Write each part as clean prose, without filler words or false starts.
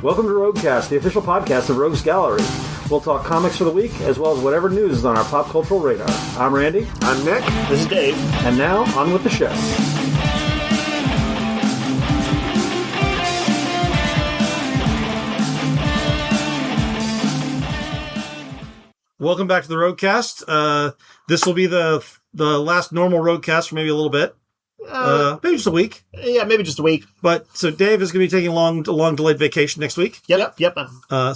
Welcome to Roguecast, the official podcast of Rogues Gallery. We'll talk comics for the week, as well as whatever news is on our pop cultural radar. I'm Randy. I'm Nick. This is Dave. And now, on with the show. Welcome back to the Roguecast. This will be the last normal Roguecast for maybe a little bit. Maybe just a week. Yeah, maybe just a week. But so Dave is going to be taking a long delayed vacation next week. Yep.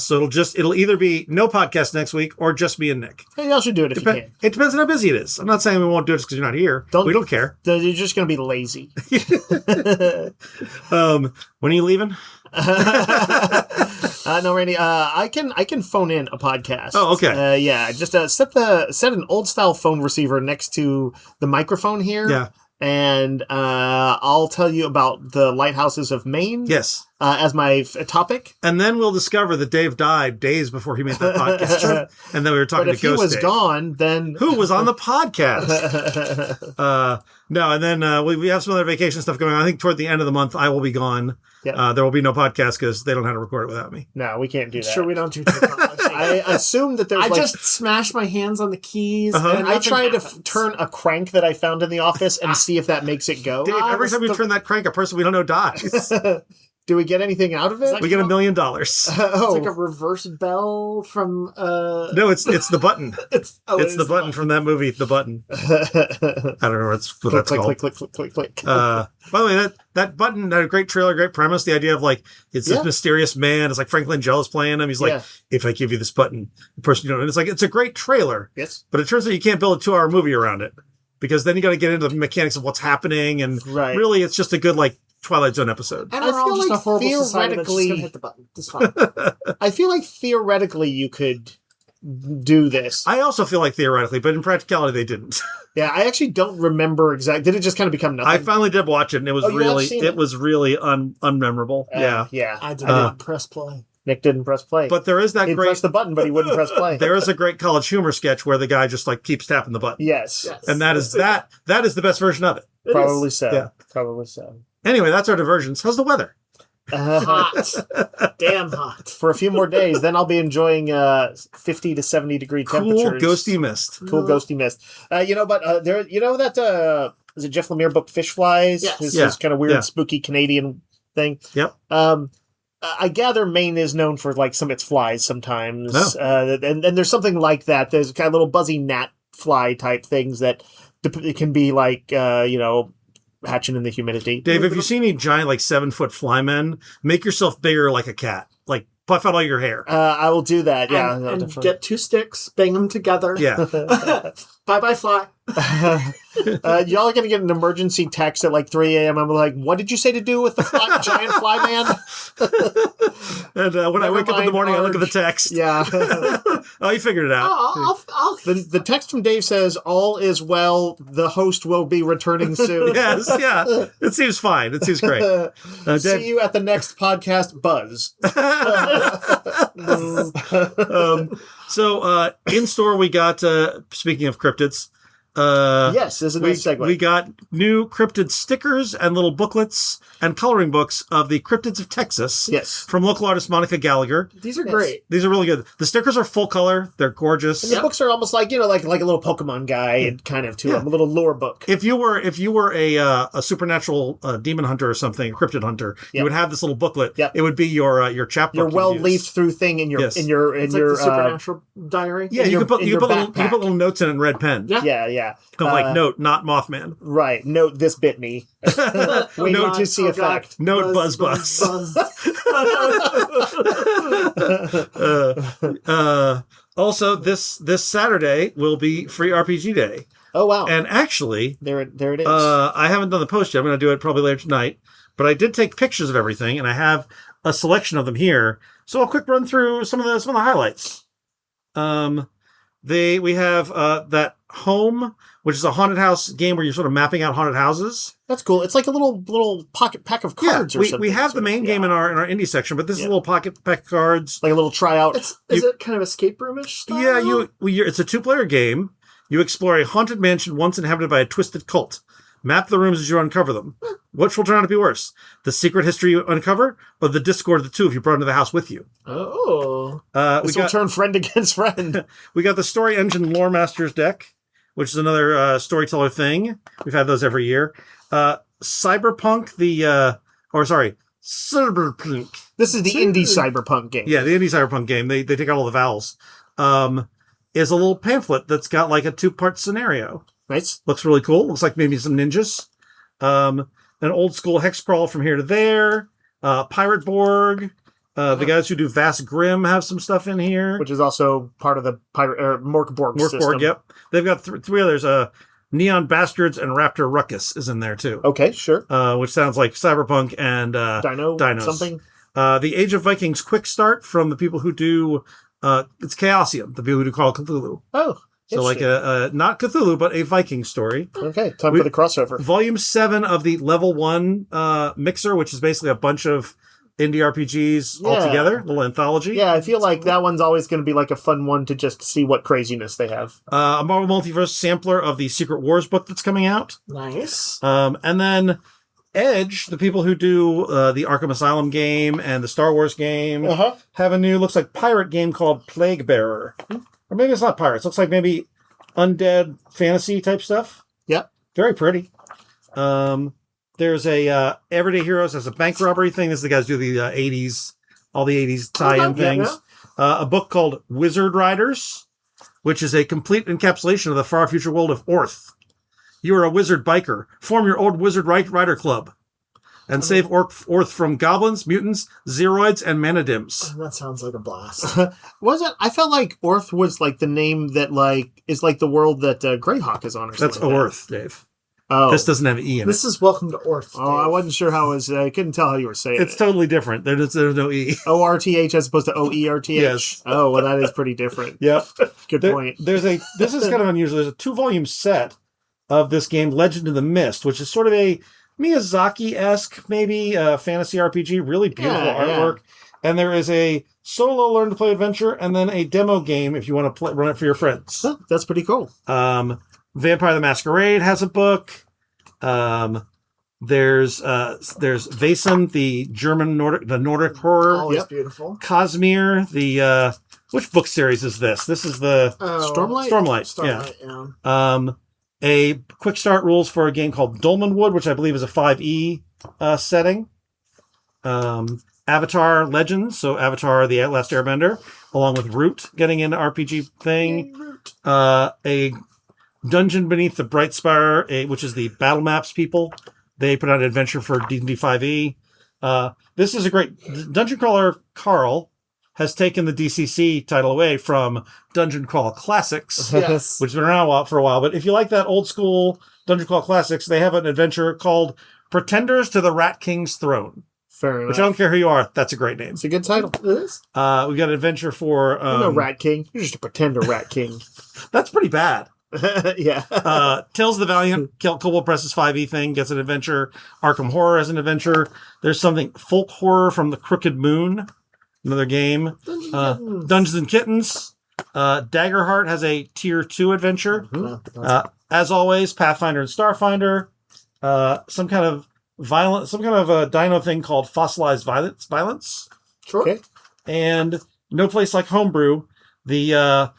So it'll either be no podcast next week or just me and Nick. Hey, y'all should do it if you can. It depends on how busy it is. I'm not saying we won't do it just because you're not here. We don't care. You're just going to be lazy. When are you leaving? No, Randy. I can phone in a podcast. Oh, okay. Yeah, just set an old style phone receiver next to the microphone here. Yeah. And I'll tell you about the lighthouses of Maine. Yes. As my topic. And then we'll discover that Dave died days before he made that podcast. And then we were talking to Ghost Dave. But if he was gone, then... Who was on the podcast? No, and then we have some other vacation stuff going on. I think toward the end of the month, I will be gone. Yep. There will be no podcast because they don't know how to record it without me. No, we can't do that. Sure, we don't do technology. I assume that there's just smash my hands on the keys. And I try to turn a crank that I found in the office and see if that makes it go. Dave, every time you turn that crank, a person we don't know dies. Do we get anything out of it? We get $1 million. It's like a reverse bell from... No, it's the button. It's the button from that movie, The Button. I don't know what that's called. Click. By the way, that button had a great trailer, great premise. The idea of it's this mysterious man. It's like Frank Langella's playing him. He's like, if I give you this button, the person you don't know. And it's a great trailer. Yes. But it turns out you can't build a 2-hour movie around it because then you got to get into the mechanics of what's happening. And really, it's just a good Twilight Zone episode. And we're all just a horrible society that's just gonna hit the button. It's fine. I feel like theoretically you could do this. I also feel like theoretically, but in practicality they didn't. Yeah, I actually don't remember exactly. Did it just kind of become nothing? I finally did watch it, and it was really unmemorable. Yeah. I did not press play. Nick didn't press play. But there is that He'd press the button, but he wouldn't press play. There is a great College Humor sketch where the guy just keeps tapping the button. Yes. And that is the best version of it. Probably so. Yeah. Probably so. Anyway, that's our diversions. How's the weather? Hot. Damn hot. For a few more days, then I'll be enjoying 50 to 70 degree temperatures. Cool, ghosty mist. Is it Jeff Lemire book Fish Flies? Yes. His kind of weird, spooky Canadian thing. Yep. I gather Maine is known for some of its flies sometimes. And there's something like that. There's kind of little buzzy gnat fly type things that it can be hatching in the humidity. Dave, if you see any giant 7-foot flymen, make yourself bigger like a cat. Puff out all your hair. I will do that. Yeah, and get 2 sticks, bang them together. Yeah. Bye fly. Y'all are gonna get an emergency text at 3 a.m. I'm like, what did you say to do with the giant fly man? And when I wake up in the morning, I look at the text. Yeah. Oh, you figured it out. The text from Dave says, all is well. The host will be returning soon. Yes, yeah. It seems fine. It seems great. See you at the next podcast, Buzz. So in store, we got, speaking of cryptids, yes, this is a nice segue. We got new cryptid stickers and little booklets and coloring books of the cryptids of Texas. Yes. From local artist Monica Gallagher. These are great. These are really good. The stickers are full color. They're gorgeous. And the books are almost like a little Pokemon guide kind of a little lore book. If you were a supernatural demon hunter or something, a cryptid hunter, you would have this little booklet. Yep. It would be your chapbook. Your well-leafed through thing in your the supernatural diary. Yeah, you can put little notes in red pen. Yeah. Note, not Mothman. Right. Note, this bit me. Waiting to see effect. Note, buzz. Also, this Saturday will be Free RPG Day. Oh, wow. And actually... There it is. I haven't done the post yet. I'm going to do it probably later tonight. But I did take pictures of everything, and I have a selection of them here. So a quick run through some of the highlights. We have that Home, which is a haunted house game where you're sort of mapping out haunted houses. That's cool. It's like a little pocket pack of cards or something. We have the main game in our indie section, but this is a little pocket pack of cards. Like a little tryout. Is it kind of escape roomish style? Yeah, it's a 2-player game. You explore a haunted mansion once inhabited by a twisted cult. Map the rooms as you uncover them. Which will turn out to be worse? The secret history you uncover, or the discord of the two if you brought into the house with you? Oh. This will turn friend against friend. We got the Story Engine Lore Masters deck, which is another storyteller thing. We've had those every year. Cyberpunk, Cyberpunk. This is the indie cyberpunk game. Yeah, the indie cyberpunk game. They take out all the vowels. Is a little pamphlet that's got like a 2-part scenario. Nice. Looks really cool. Looks like maybe some ninjas. An old school hex crawl from here to there. Pirate Borg. The guys who do Vast Grim have some stuff in here. Which is also part of the Morkborg system. Morkborg, yep. They've got three others. Neon Bastards and Raptor Ruckus is in there too. Okay, sure. Which sounds like Cyberpunk and Dinos. Something. The Age of Vikings Quick Start from the people who do it's Chaosium, the people who do Call of Cthulhu. Oh, so like a not Cthulhu, but a Viking story. Okay, time for the crossover. Volume 7 of the Level 1 mixer, which is basically a bunch of indie RPGs all together, little anthology. Yeah, I feel like that one's always going to be like a fun one to just see what craziness they have. A Marvel Multiverse sampler of the Secret Wars book that's coming out. Nice. And then Edge, the people who do the Arkham Asylum game and the Star Wars game, have a new, looks like pirate game called Plague Bearer. Or maybe it's not pirates. Looks like maybe undead fantasy type stuff. Yep. Very pretty. There's a Everyday Heroes as a bank robbery thing. This is the guys who do the 80s, all the 80s tie-in things. A book called Wizard Riders, which is a complete encapsulation of the far future world of Orth. You are a wizard biker. Form your old wizard rider club and save Orth from goblins, mutants, zeroids, and manadims. That sounds like a blast. I felt like Orth was like the name that like is like the world that Greyhawk is on or something. That's Orth, Dave. Oh. This doesn't have E in it. This is Welcome to Orth. Oh, I wasn't sure how it was. I couldn't tell how you were saying It's totally different. There's no E. O-R-T-H as opposed to O-E-R-T-H? Yes. Oh, well, that is pretty different. Yep. Good point. This is kind of unusual. There's a 2-volume set of this game, Legend of the Mist, which is sort of a Miyazaki-esque, maybe, fantasy RPG. Really beautiful artwork. Yeah. And there is a solo learn-to-play adventure and then a demo game if you want to run it for your friends. Oh, that's pretty cool. Vampire the Masquerade has a book. There's Vaesen, the Nordic horror. Always beautiful. Cosmere, which book series is this? This is the Stormlight. Yeah. A quick start rules for a game called Dolmenwood, which I believe is a 5e setting. Avatar Legends, so Avatar: The Last Airbender, along with Root getting into RPG thing. A Dungeon Beneath the Bright Spire, which is the Battle Maps people. They put out an adventure for D&D 5e. This is a great... Dungeon Crawler Carl has taken the DCC title away from Dungeon Crawl Classics, yes, which has been around for a while. But if you like that old school Dungeon Crawl Classics, they have an adventure called Pretenders to the Rat King's Throne. Fair enough. Which I don't care who you are, that's a great name. It's a good title. It is. We got an adventure for... You're no Rat King. You're just a pretender Rat King. That's pretty bad. Yeah. Tales of the Valiant, Kobold Press's 5e thing, gets an adventure. Arkham Horror has an adventure. There's something Folk Horror from the Crooked Moon, another game. Dungeons and Kittens. Daggerheart has a tier 2 adventure. Mm-hmm. As always, Pathfinder and Starfinder. Some kind of a dino thing called Fossilized Violence. Sure. Okay. And No Place Like Homebrew, the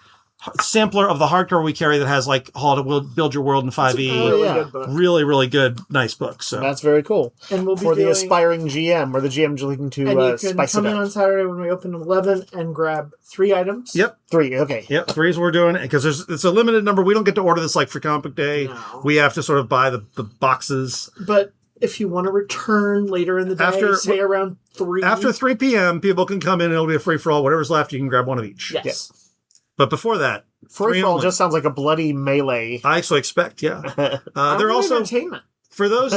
sampler of the hardcover we carry that has like how to build your world in 5e. Really, really good, nice book. So that's very cool. And we'll be for the aspiring GM or the GM looking to and you can spice come it in up on Saturday when we open at 11 and grab 3 items. Yep, 3. Okay. Yep, 3 is what we're doing because it's a limited number. We don't get to order this like for Comic Book Day. No. We have to sort of buy the boxes. But if you want to return later in the day, say around 3. After 3 p.m., people can come in and it'll be a free for all. Whatever's left, you can grab one of each. Yes. Yeah. But before that, free for all just sounds like a bloody melee. I actually expect, yeah. They're also entertainment. For those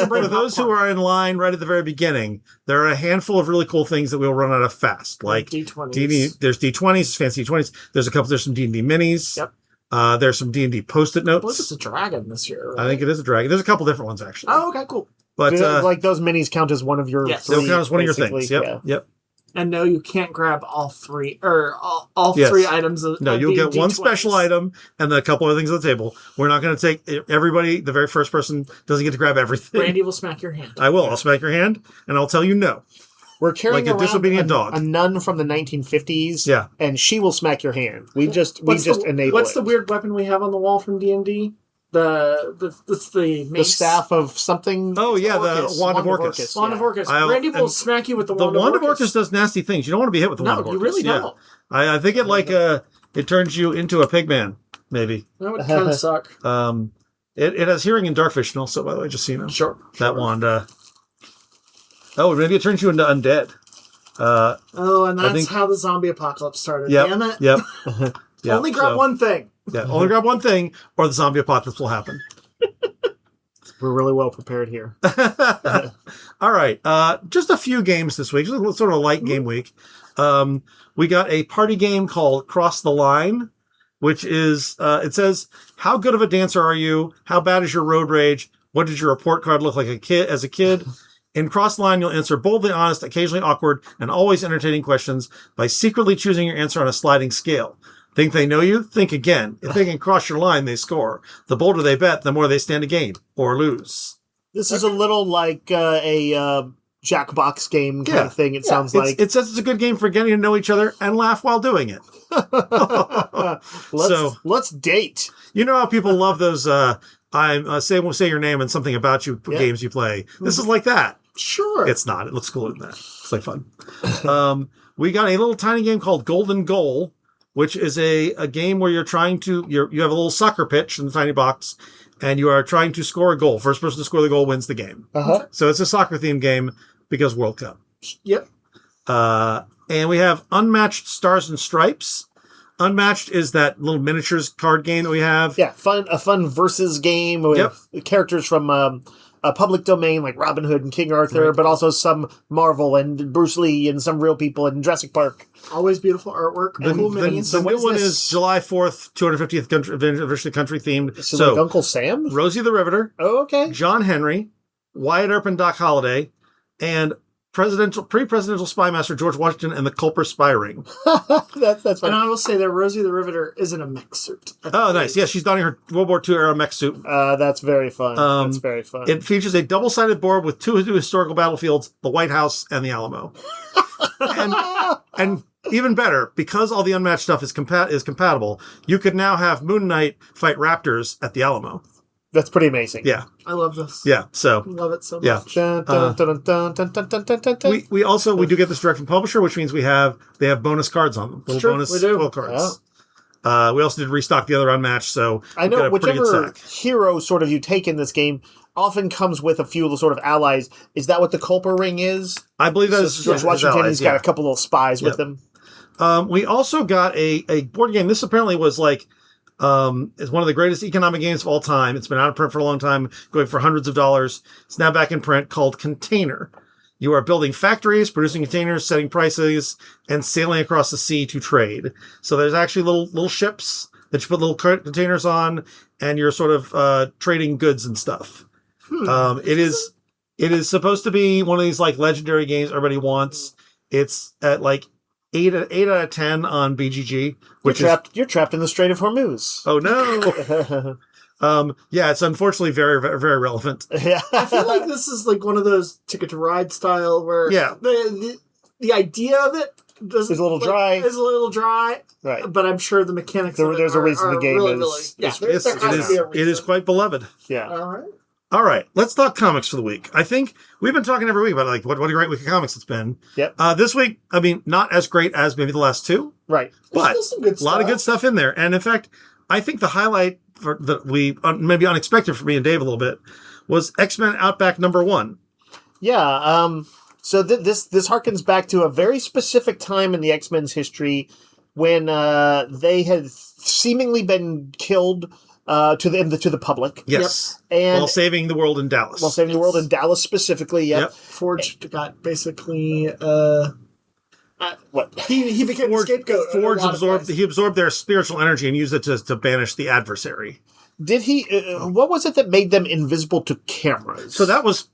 who are in line right at the very beginning, there are a handful of really cool things that we'll run out of fast, like D20s. There's D20s, fancy D20s. There's some D&D minis. Yep. There's some D&D Post-it notes. I believe it's a dragon this year. Right? I think it is a dragon. There's a couple different ones actually. Oh, okay, cool. But like those minis count as one of your. Yes, they'll count as one of your things. Yep. Yeah. Yep. And no, you can't grab all three or all Yes. three items. No, you'll get one special item and then a couple of things on the table. We're not going to take everybody. The very first person doesn't get to grab everything. Randy will smack your hand. I will. I'll smack your hand and I'll tell you no. We're carrying Like a around disobedient dog. a nun from the 1950s. Yeah. And she will smack your hand. We just enable What's it. the weird weapon we have on the wall from D&D? It's the mace. The staff of something. Oh, yeah, Orcus. the Wand of Orcus. Wand of Orcus. I- Randy will and smack you with the The Wand of Orcus. does nasty things. You don't want to be hit with the Wand of No, Orcus. you really don't. I think it turns you into a pigman, maybe. That would kind of suck. It has hearing and dark vision also, by the way, just so you know. Sure. That wand. Maybe it turns you into undead. And I that's think- how the zombie apocalypse started. Yep, Damn it. Yep. Yep. Only grab one thing. Yeah, only grab one thing, or the zombie apocalypse will happen. We're really well prepared here. All right. Just a few games this week. Just sort of a light game week. We got a party game called Cross the Line, which is, it says, how good of a dancer are you? How bad is your road rage? What did your report card look like as a kid? In Cross the Line, you'll answer boldly honest, occasionally awkward, and always entertaining questions by secretly choosing your answer on a sliding scale. Think they know you? Think again. If they can cross your line, they score. The bolder they bet, the more they stand to gain or lose. This is a little like a Jackbox game kind of thing, it sounds like. It says it's a good game for getting to know each other and laugh while doing it. Let's date. You know how people love those, say your name and something about you games you play. This is like that. Sure. It's not. It looks cooler than that. It's like fun. We got a little tiny game called Golden Goal, which is a game where you have a little soccer pitch in the tiny box, and you are trying to score a goal. First person to score the goal wins the game. Uh-huh. So it's a soccer themed game because World Cup. Yep. And we have Unmatched Stars and Stripes. Unmatched is that little miniatures card game that we have. Yeah, a fun versus game with characters from a public domain like Robin Hood and King Arthur, but also some Marvel and Bruce Lee and some real people in Jurassic Park. Always beautiful artwork. The Cool new minis. one is July 4th, 250th anniversary country themed. So like Uncle Sam? Rosie the Riveter, Oh, okay. John Henry, Wyatt Earp and Doc Holliday, and pre-presidential spy master George Washington and the Culper spy ring. that's And fun. I will say that Rosie the Riveter is in a mech suit. Oh, nice. Yeah, she's donning her World War II era mech suit. That's very fun. That's very fun. It features a double-sided board with two historical battlefields, the White House and the Alamo. and even better, because all the Unmatched stuff is compatible, you could now have Moon Knight fight raptors at the Alamo. That's pretty amazing. Yeah. I love this. Yeah. So I love it so yeah. much. Dun, dun, dun, dun, dun, dun, dun, dun, dun, dun. we do get this direct from publisher, which means they have bonus cards on them. Little True, bonus we do. foil cards. We also did restock the other Unmatched, so I we've got know a pretty good whichever stack. hero sort of you take in this game often comes with a few sort of allies. Is that what the Culper ring is? I believe that is George Washington, he's got a couple little spies with Yep. him. We also got a board game. This apparently was like is one of the greatest economic games of all time. It's been out of print for a long time, going for hundreds of dollars. It's now back in print, called Container. You are building factories, producing containers, setting prices, and sailing across the sea to trade. So there's actually little ships that you put little containers on, and you're sort of trading goods and stuff. It is supposed to be one of these like legendary games everybody wants. It's at like 8 out of 10 on BGG, which You're trapped in the Strait of Hormuz. oh no. Yeah, it's unfortunately very, very, very relevant. Yeah. I feel like this is like one of those Ticket to Ride style where the idea of it It's a little dry. Is a little dry, Right. but I'm sure the mechanics. of it There's a reason are the game really, is- really, yeah. is- there It has to be a is reason. quite beloved. Yeah. All right. All right, let's talk comics for the week. I think we've been talking every week about like what a great week of comics it's been. Yep. This week, I mean, not as great as maybe the last two, Right. but There's still some good a lot of stuff. good stuff in there. And in fact, I think the highlight that we maybe unexpected for me and Dave a little bit was X-Men Outback #1. Yeah. So this harkens back to a very specific time in the X-Men's history when they had seemingly been killed to the public. Yes, And while saving the world in Dallas. while saving the world in Dallas specifically. Yep. Forge got basically. What? He became the scapegoat. in a Forge lot of ways. he absorbed their spiritual energy and used it to banish the adversary. Did he? What was it that made them invisible to cameras? So that was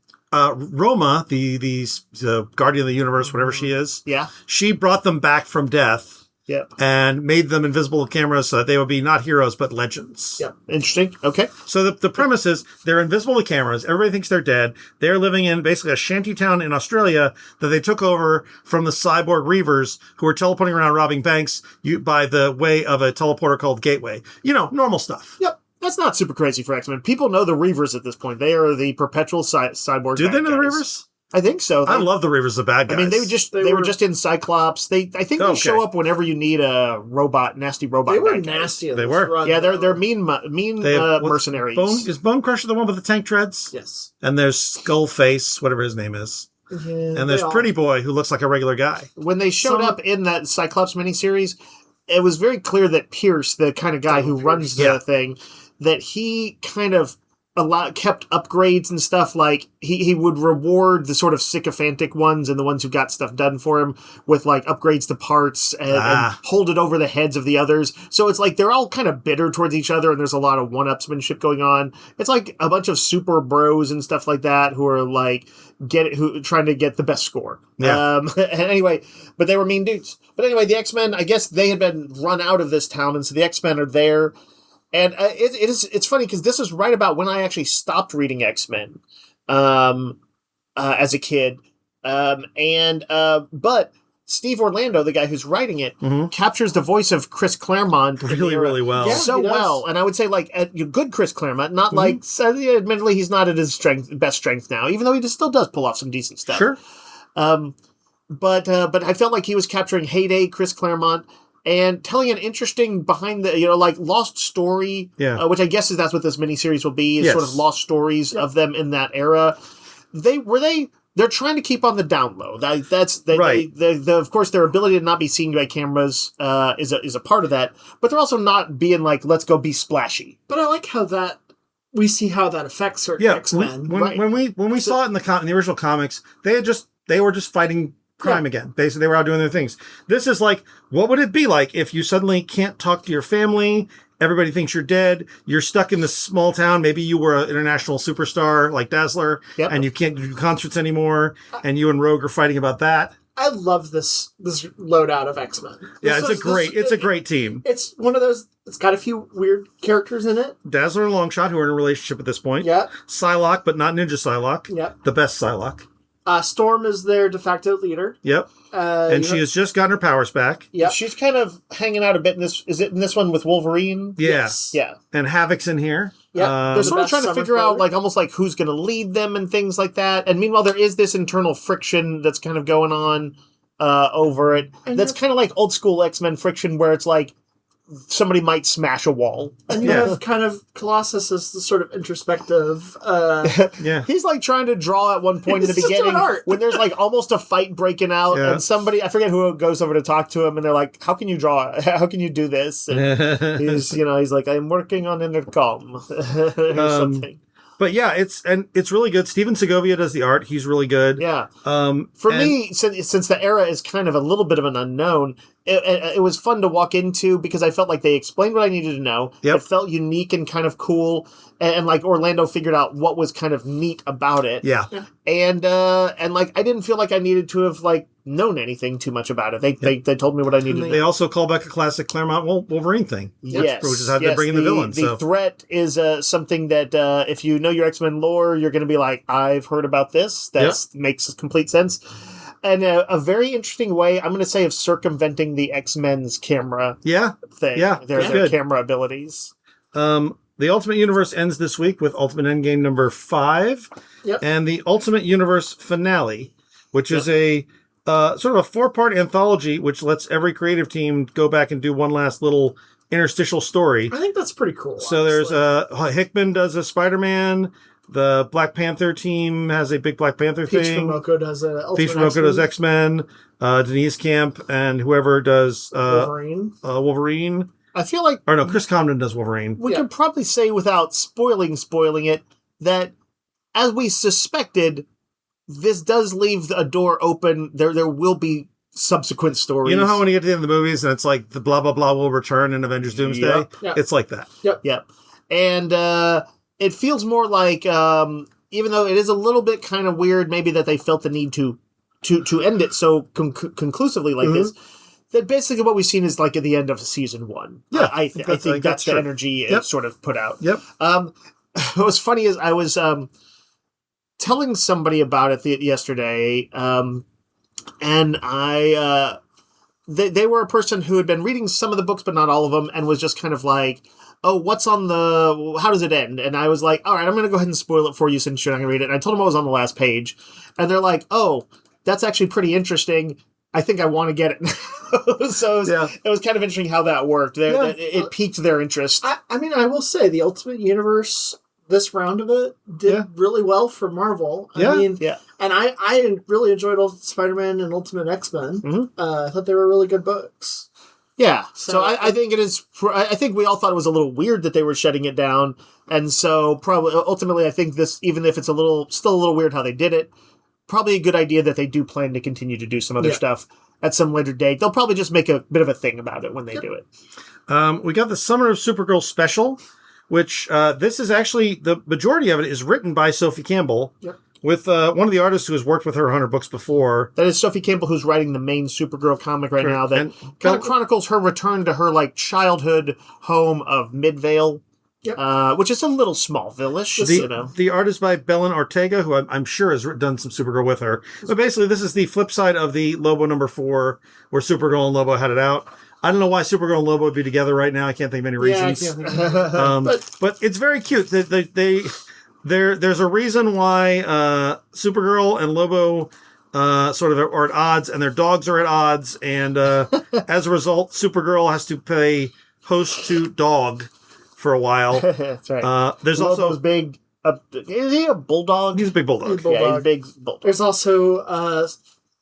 Roma, the guardian of the universe, whatever she is, she brought them back from death. Yep. And made them invisible to cameras so that they would be not heroes, but legends. Yep. Interesting. Okay. So the premise is they're invisible to cameras. Everybody thinks they're dead. They're living in basically a shanty town in Australia that they took over from the cyborg Reavers who were teleporting around robbing banks by the way of a teleporter called Gateway. Normal stuff. Yep. That's not super crazy for X-Men. People know the Reavers at this point. They are the perpetual cyborg. Do they know the Reavers? I think so. I love the Reavers, the bad guys. I mean, they were just in Cyclops. I think they show up whenever you need a nasty robot. They were nasty. They were. Run, yeah, they're mean mercenaries. Is Bone Crusher the one with the tank treads? Yes. And there's Skullface, whatever his name is. Yeah, and there's Pretty Boy, who looks like a regular guy. When they showed up in that Cyclops miniseries, it was very clear that Pierce, the kind of guy who runs the thing, that he kind of kept upgrades and stuff. Like he would reward the sort of sycophantic ones and the ones who got stuff done for him with like upgrades to parts and hold it over the heads of the others. So it's like they're all kind of bitter towards each other and there's a lot of one-upsmanship going on. It's like a bunch of super bros and stuff like that who are like trying to get the best score. Yeah. Anyway, but they were mean dudes. But anyway, the X-Men, I guess they had been run out of this town, and so the X-Men are there. And it's funny because this is right about when I actually stopped reading X-Men as a kid. But Steve Orlando, the guy who's writing it, captures the voice of Chris Claremont really well. Yeah, so well. And I would say like good Chris Claremont, not like admittedly he's not at his best strength now, even though he still does pull off some decent stuff. Sure. But I felt like he was capturing heyday Chris Claremont and telling an interesting behind the, like lost story, which I guess that's what this miniseries will be, is sort of lost stories of them in that era. They're trying to keep on the down low. Of course, their ability to not be seen by cameras is a part of that, but they're also not being like, let's go be splashy. But I like how we see how that affects certain X-Men. When we saw it in the original comics, they were just fighting crime again. Basically, they were out doing their things. This is like, what would it be like if you suddenly can't talk to your family? Everybody thinks you're dead. You're stuck in this small town. Maybe you were an international superstar like Dazzler, and you can't do concerts anymore. And you and Rogue are fighting about that. I love this loadout of X-Men. It's a great team. It's one of those. It's got a few weird characters in it. Dazzler and Longshot, who are in a relationship at this point. Yeah. Psylocke, but not Ninja Psylocke. Yep. The best Psylocke. Storm is their de facto leader. Yep. And she has just gotten her powers back. Yep. She's kind of hanging out a bit in this. Is it in this one with Wolverine? Yes. Yeah. And Havoc's in here. Yeah. They're sort of trying to figure out, like, almost like who's going to lead them and things like that. And meanwhile, there is this internal friction that's kind of going on over it. And that's kind of like old school X-Men friction where it's like, somebody might smash a wall. And you have kind of Colossus as the sort of introspective... He's like trying to draw at one point in the beginning when there's like almost a fight breaking out and somebody, I forget who goes over to talk to him and they're like, how can you draw? How can you do this? And he's like, I'm working on intercom or something. But yeah, it's really good. Steven Segovia does the art. He's really good. Yeah. For me, since the era is kind of a little bit of an unknown, it was fun to walk into because I felt like they explained what I needed to know. Yep. It felt unique and kind of cool. And like Orlando figured out what was kind of neat about it. Yeah. And like I didn't feel like I needed to have like known anything too much about it. They told me what I needed to know. They also call back a classic Claremont Wolverine thing. Yes. Which is how they bring in the villain. The threat is something that if you know your X-Men lore, you're going to be like, I've heard about this. That makes complete sense. And a very interesting way, I'm going to say, of circumventing the X-Men's camera thing. Yeah, their camera abilities. The Ultimate Universe ends this week with Ultimate Endgame number 5. Yep. And the Ultimate Universe finale, which is a sort of a 4-part anthology, which lets every creative team go back and do one last little interstitial story. I think that's pretty cool. So there's Hickman does a Spider-Man. The Black Panther team has a big Black Panther thing. Peach Momoko does X-Men. Denise Camp and whoever does Wolverine. I feel like... Or no, Chris Condon does Wolverine. We could probably say without spoiling it, that as we suspected, this does leave a door open. There will be subsequent stories. You know how when you get to the end of the movies and it's like the blah, blah, blah will return in Avengers Doomsday? Yep. It's like that. Yep. And it feels more like even though it is a little bit kind of weird, maybe that they felt the need to end it so conclusively like this. That basically what we've seen is like at the end of season 1. Yeah, I think that's the energy it sort of put out. Yep. What was funny is I was telling somebody about it yesterday, and they were a person who had been reading some of the books but not all of them, and was just kind of like, oh, how does it end? And I was like, all right, I'm going to go ahead and spoil it for you since you're not going to read it. And I told them I was on the last page, and they're like, oh, that's actually pretty interesting. I think I want to get it now. So it was kind of interesting how that worked. It piqued their interest. I mean, I will say the Ultimate Universe, this round of it, did really well for Marvel. I mean, and I really enjoyed Ultimate Spider-Man and Ultimate X-Men. Mm-hmm. I thought they were really good books. Yeah, so I think it is. I think we all thought it was a little weird that they were shutting it down, and so probably ultimately, I think this, even if it's still a little weird how they did it, probably a good idea that they do plan to continue to do some other stuff at some later date. They'll probably just make a bit of a thing about it when they do it. We got the Summer of Supergirl special, which this is actually, the majority of it is written by Sophie Campbell. Yep. With one of the artists who has worked with her 100 books before. That is Sophie Campbell, who's writing the main Supergirl comic right now that kind of chronicles her return to her like childhood home of Midvale, which is a little Smallville-ish. The art is by Belen Ortega, who I'm sure has done some Supergirl with her. But basically, this is the flip side of the Lobo number 4, where Supergirl and Lobo had it out. I don't know why Supergirl and Lobo would be together right now. I can't think of any reasons. But it's very cute. There's a reason why Supergirl and Lobo sort of are at odds, and their dogs are at odds, and as a result, Supergirl has to play host to dog for a while. That's right. There's Lobo's also big. Is he a bulldog? He's a big bulldog. Yeah, he's a big bulldog. There's also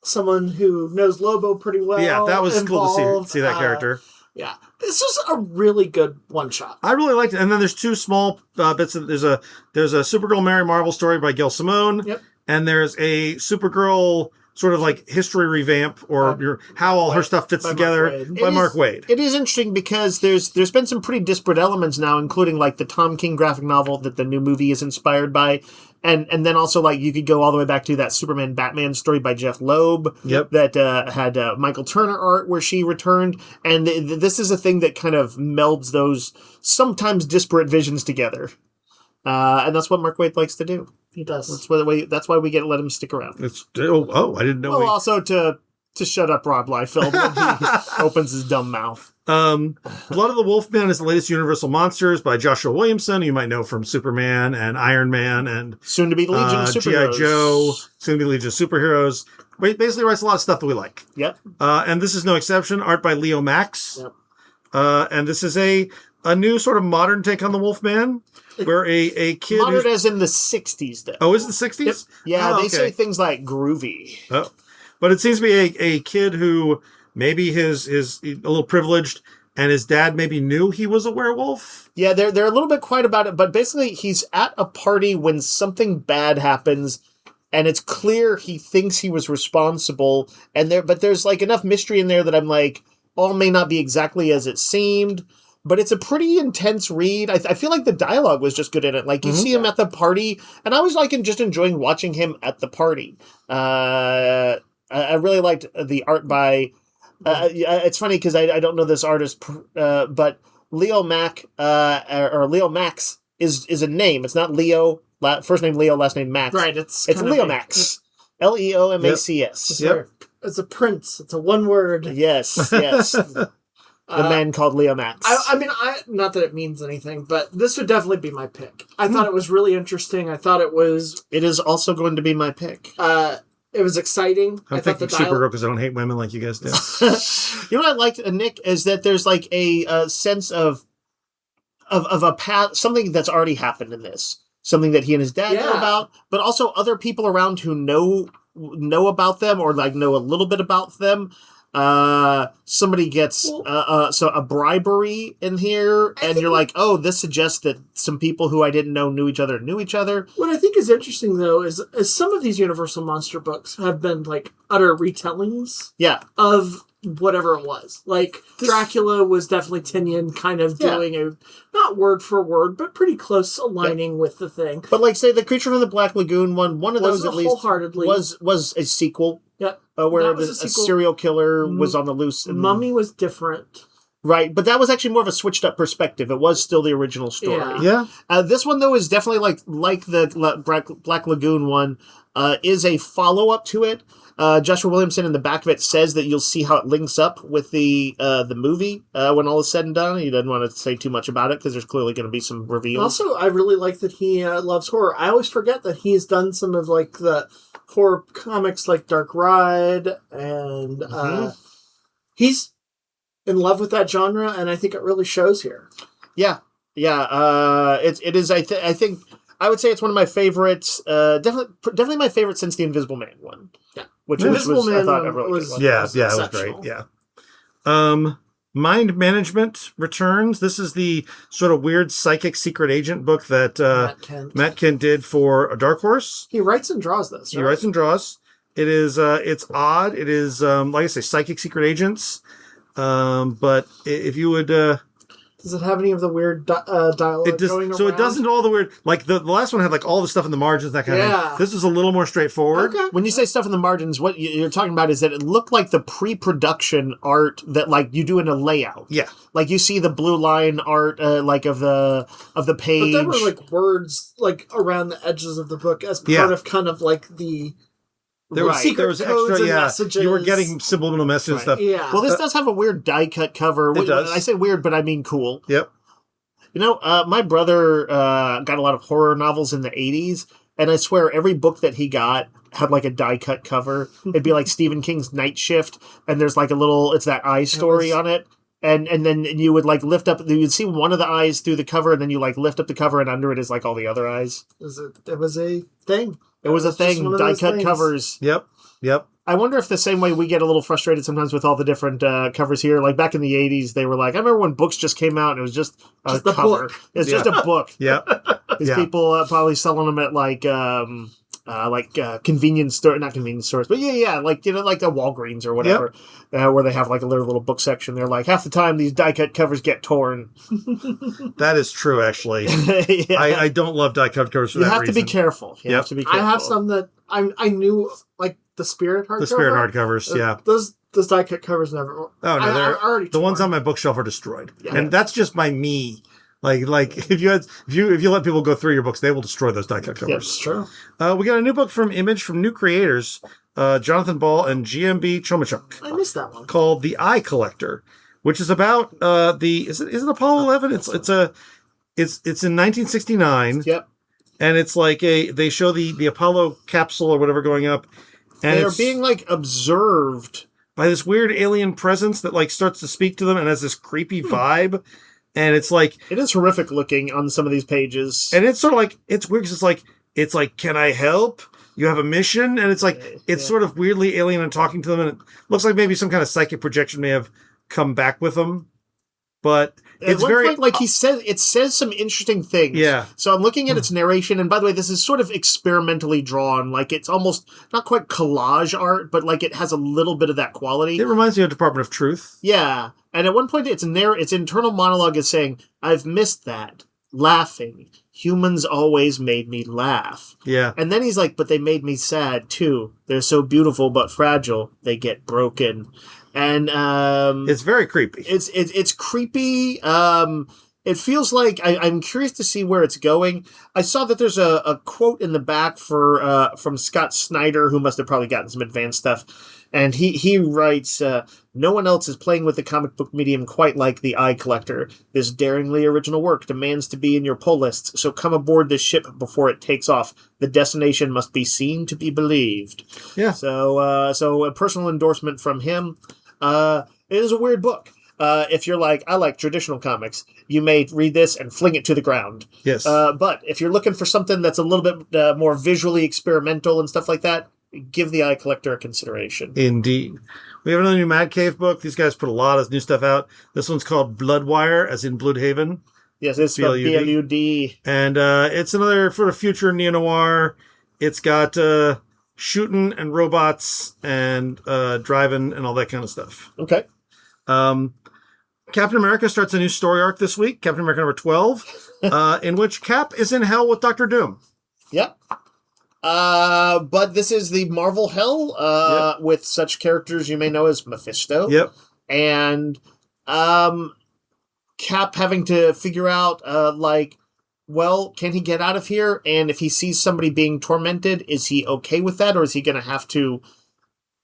someone who knows Lobo pretty well. Yeah, that was cool to see that character. Yeah, this was a really good one-shot. I really liked it. And then there's 2 small bits. There's a Supergirl Mary Marvel story by Gail Simone. Yep. And there's a Supergirl sort of like history revamp or how all her stuff fits together by Mark Waid. It is interesting because there's been some pretty disparate elements now, including like the Tom King graphic novel that the new movie is inspired by. And then also, like, you could go all the way back to that Superman Batman story by Jeff Loeb that had Michael Turner art where she returned. And this is a thing that kind of melds those sometimes disparate visions together. And that's what Mark Waid likes to do. He does. That's why we get to let him stick around. I didn't know. Well, also to shut up Rob Liefeld when he opens his dumb mouth. Blood of the Wolfman is the latest Universal Monsters by Joshua Williamson, who you might know from Superman and Iron Man and soon to be Legion of Superheroes. G.I. Joe, soon to be Legion of Superheroes. Basically writes a lot of stuff that we like. Yep. And this is no exception. Art by Leo Max. Yep. And this is a new sort of modern take on the Wolfman, where a kid modern as in the 60s, though. Oh, is it the 60s? Yep. Yeah, they say things like groovy. Oh. But it seems to be a kid who maybe is a little privileged, and his dad maybe knew he was a werewolf. Yeah, they're a little bit quiet about it, but basically he's at a party when something bad happens, and it's clear he thinks he was responsible, but there's like enough mystery in there that I'm like, all may not be exactly as it seemed. But it's a pretty intense read. I feel like the dialogue was just good in it. Like, you see him at the party, and I was like just enjoying watching him at the party. I really liked the art by... it's funny because I don't know this artist, but Leo Mack, or Leo Max is a name. It's not Leo, first name Leo, last name Max. Right, it's Leo Max. Leomacs. Yep. It's a prince. It's a one word. Yes. The man called Leo Max. I mean, not that it means anything, but this would definitely be my pick. I thought it was really interesting. I thought it was... It is also going to be my pick. It was exciting. I'm thinking Supergirl because I don't hate women like you guys do. You know what I liked, Nick, is that there's like a sense of a path, something that's already happened in this. Something that he and his dad know about, but also other people around who know about them or like know a little bit about them. Somebody gets a bribery in here, and you're like, oh, this suggests that some people who I didn't know knew each other. What I think is interesting, though, is some of these Universal Monster books have been like utter retellings of whatever it was. Like, Dracula was definitely Tinian kind of doing a, not word for word, but pretty close aligning with the thing. But like, say, the Creature from the Black Lagoon one of those at least wholeheartedly was a sequel. Yep. Where a serial killer was on the loose. And, Mummy was different. Right, but that was actually more of a switched up perspective. It was still the original story. Yeah. This one, though, is definitely like the Black Lagoon one, is a follow-up to it. Joshua Williamson in the back of it says that you'll see how it links up with the movie when all is said and done. He doesn't want to say too much about it because there's clearly going to be some reveals. Also, I really like that he loves horror. I always forget that he's done some of like the horror comics like Dark Ride, and he's in love with that genre, and I think it really shows here. Yeah. It is. I think I would say it's one of my favorites. Definitely my favorite since the Invisible Man one. Yeah, which Invisible Man I thought really was it was great. Yeah. Mind Management returns. This is the sort of weird psychic secret agent book that Matt Kent did for Dark Horse. He writes and draws this. Right? He writes and draws. It is. It's odd. It is like I say, psychic secret agents. But if you would, does it have any of the weird dialogue going around? So it doesn't all the weird, like the last one had like all the stuff in the margins, that kind of thing. This is a little more straightforward. Okay. When you say stuff in the margins, what you're talking about is that it looked like the pre-production art that like you do in a layout. Yeah. Like you see the blue line art, like of the page. But there were like words like around the edges of the book as part of kind of like the... There was extra, messages. You were getting subliminal messages and stuff. Yeah. Well, this does have a weird die-cut cover. It does. I say weird, but I mean cool. Yep. You know, my brother got a lot of horror novels in the 80s, and I swear every book that he got had like a die-cut cover. It'd be like Stephen King's Night Shift, and there's like a little, it's that eye story on it. And then you would like lift up, you'd see one of the eyes through the cover, and then you like lift up the cover, and under it is like all the other eyes. It was a thing. It was a thing. Die-cut covers. Yep. I wonder if the same way we get a little frustrated sometimes with all the different covers here. Like back in the 80s, they were like, I remember when books just came out and it was just a cover. It's just a book. Yeah. These people probably selling them at like convenience store, not convenience stores, but like, like the Walgreens or whatever, where they have like a little book section. They're like, half the time these die-cut covers get torn. That is true, actually. I don't love die-cut covers for that reason. You have to be careful. You have to be careful. I have some that I knew, like the Spirit hardcover. The Spirit hardcovers, yeah. Those die-cut covers never... Oh, no, they're already the ones on my bookshelf are destroyed. Yeah. And that's just by me. Like if you let people go through your books, they will destroy those die-cut covers. Yes, true. We got a new book from Image from new creators, Jonathan Ball and GMB Chomachuk. I missed that one. Called The Eye Collector, which is about is it Apollo 11? It's in 1969. Yep. And it's like they show the Apollo capsule or whatever going up, and they're being like observed by this weird alien presence that like starts to speak to them and has this creepy vibe. And it's like... It is horrific looking on some of these pages. And it's sort of like... It's weird because it's like, can I help? You have a mission? And it's like... It's sort of weirdly alien and talking to them. And it looks like maybe some kind of psychic projection may have come back with them. But it's very... Point, like it says some interesting things. Yeah. So I'm looking at its narration. And by the way, this is sort of experimentally drawn. Like it's almost not quite collage art, but like it has a little bit of that quality. It reminds me of Department of Truth. Yeah. And at one point, its internal monologue is saying, I've missed that. Laughing. Humans always made me laugh. Yeah. And then he's like, but they made me sad, too. They're so beautiful but fragile. They get broken. And it's very creepy. It's creepy. It feels like I'm curious to see where it's going. I saw that there's a quote in the back from Scott Snyder, who must have probably gotten some advanced stuff. And he writes, no one else is playing with the comic book medium quite like The Eye Collector. This daringly original work demands to be in your pull lists, so come aboard this ship before it takes off. The destination must be seen to be believed. Yeah. So a personal endorsement from him. It is a weird book. If you're like, I like traditional comics, you may read this and fling it to the ground. Yes. But if you're looking for something that's a little bit more visually experimental and stuff like that, give The Eye Collector a consideration. Indeed. We have another new Mad Cave book. These guys put a lot of new stuff out. This one's called Bludwire, as in Bloodhaven. Yes, it's spelled B-L-U-D. And it's another sort of future neo-noir. It's got shooting and robots and driving and all that kind of stuff. Okay. Captain America starts a new story arc this week, Captain America number 12, in which Cap is in hell with Dr. Doom. Yep. But this is the Marvel hell with such characters you may know as Mephisto. Yep. And Cap having to figure out, well, can he get out of here? And if he sees somebody being tormented, is he okay with that? Or is he going to have to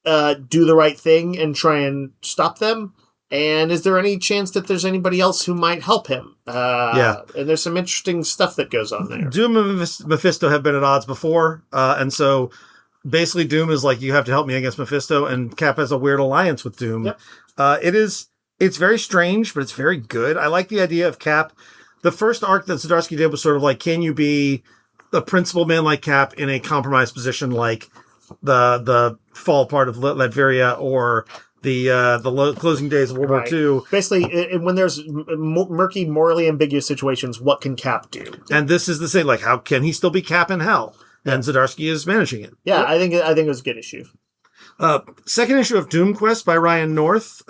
do the right thing and try and stop them? And is there any chance that there's anybody else who might help him? And there's some interesting stuff that goes on there. Doom and Mephisto have been at odds before. And so basically Doom is like, you have to help me against Mephisto. And Cap has a weird alliance with Doom. Yep. It's very strange, but it's very good. I like the idea of Cap. The first arc that Zdarsky did was sort of like, can you be a principal man like Cap in a compromised position like the fall part of Latveria or the closing days of World War II. Basically, when there's murky, morally ambiguous situations, what can Cap do? And this is the same. Like, how can he still be Cap in hell? And Zdarsky is managing it. Yeah, I think it was a good issue. Second issue of Doom Quest by Ryan North.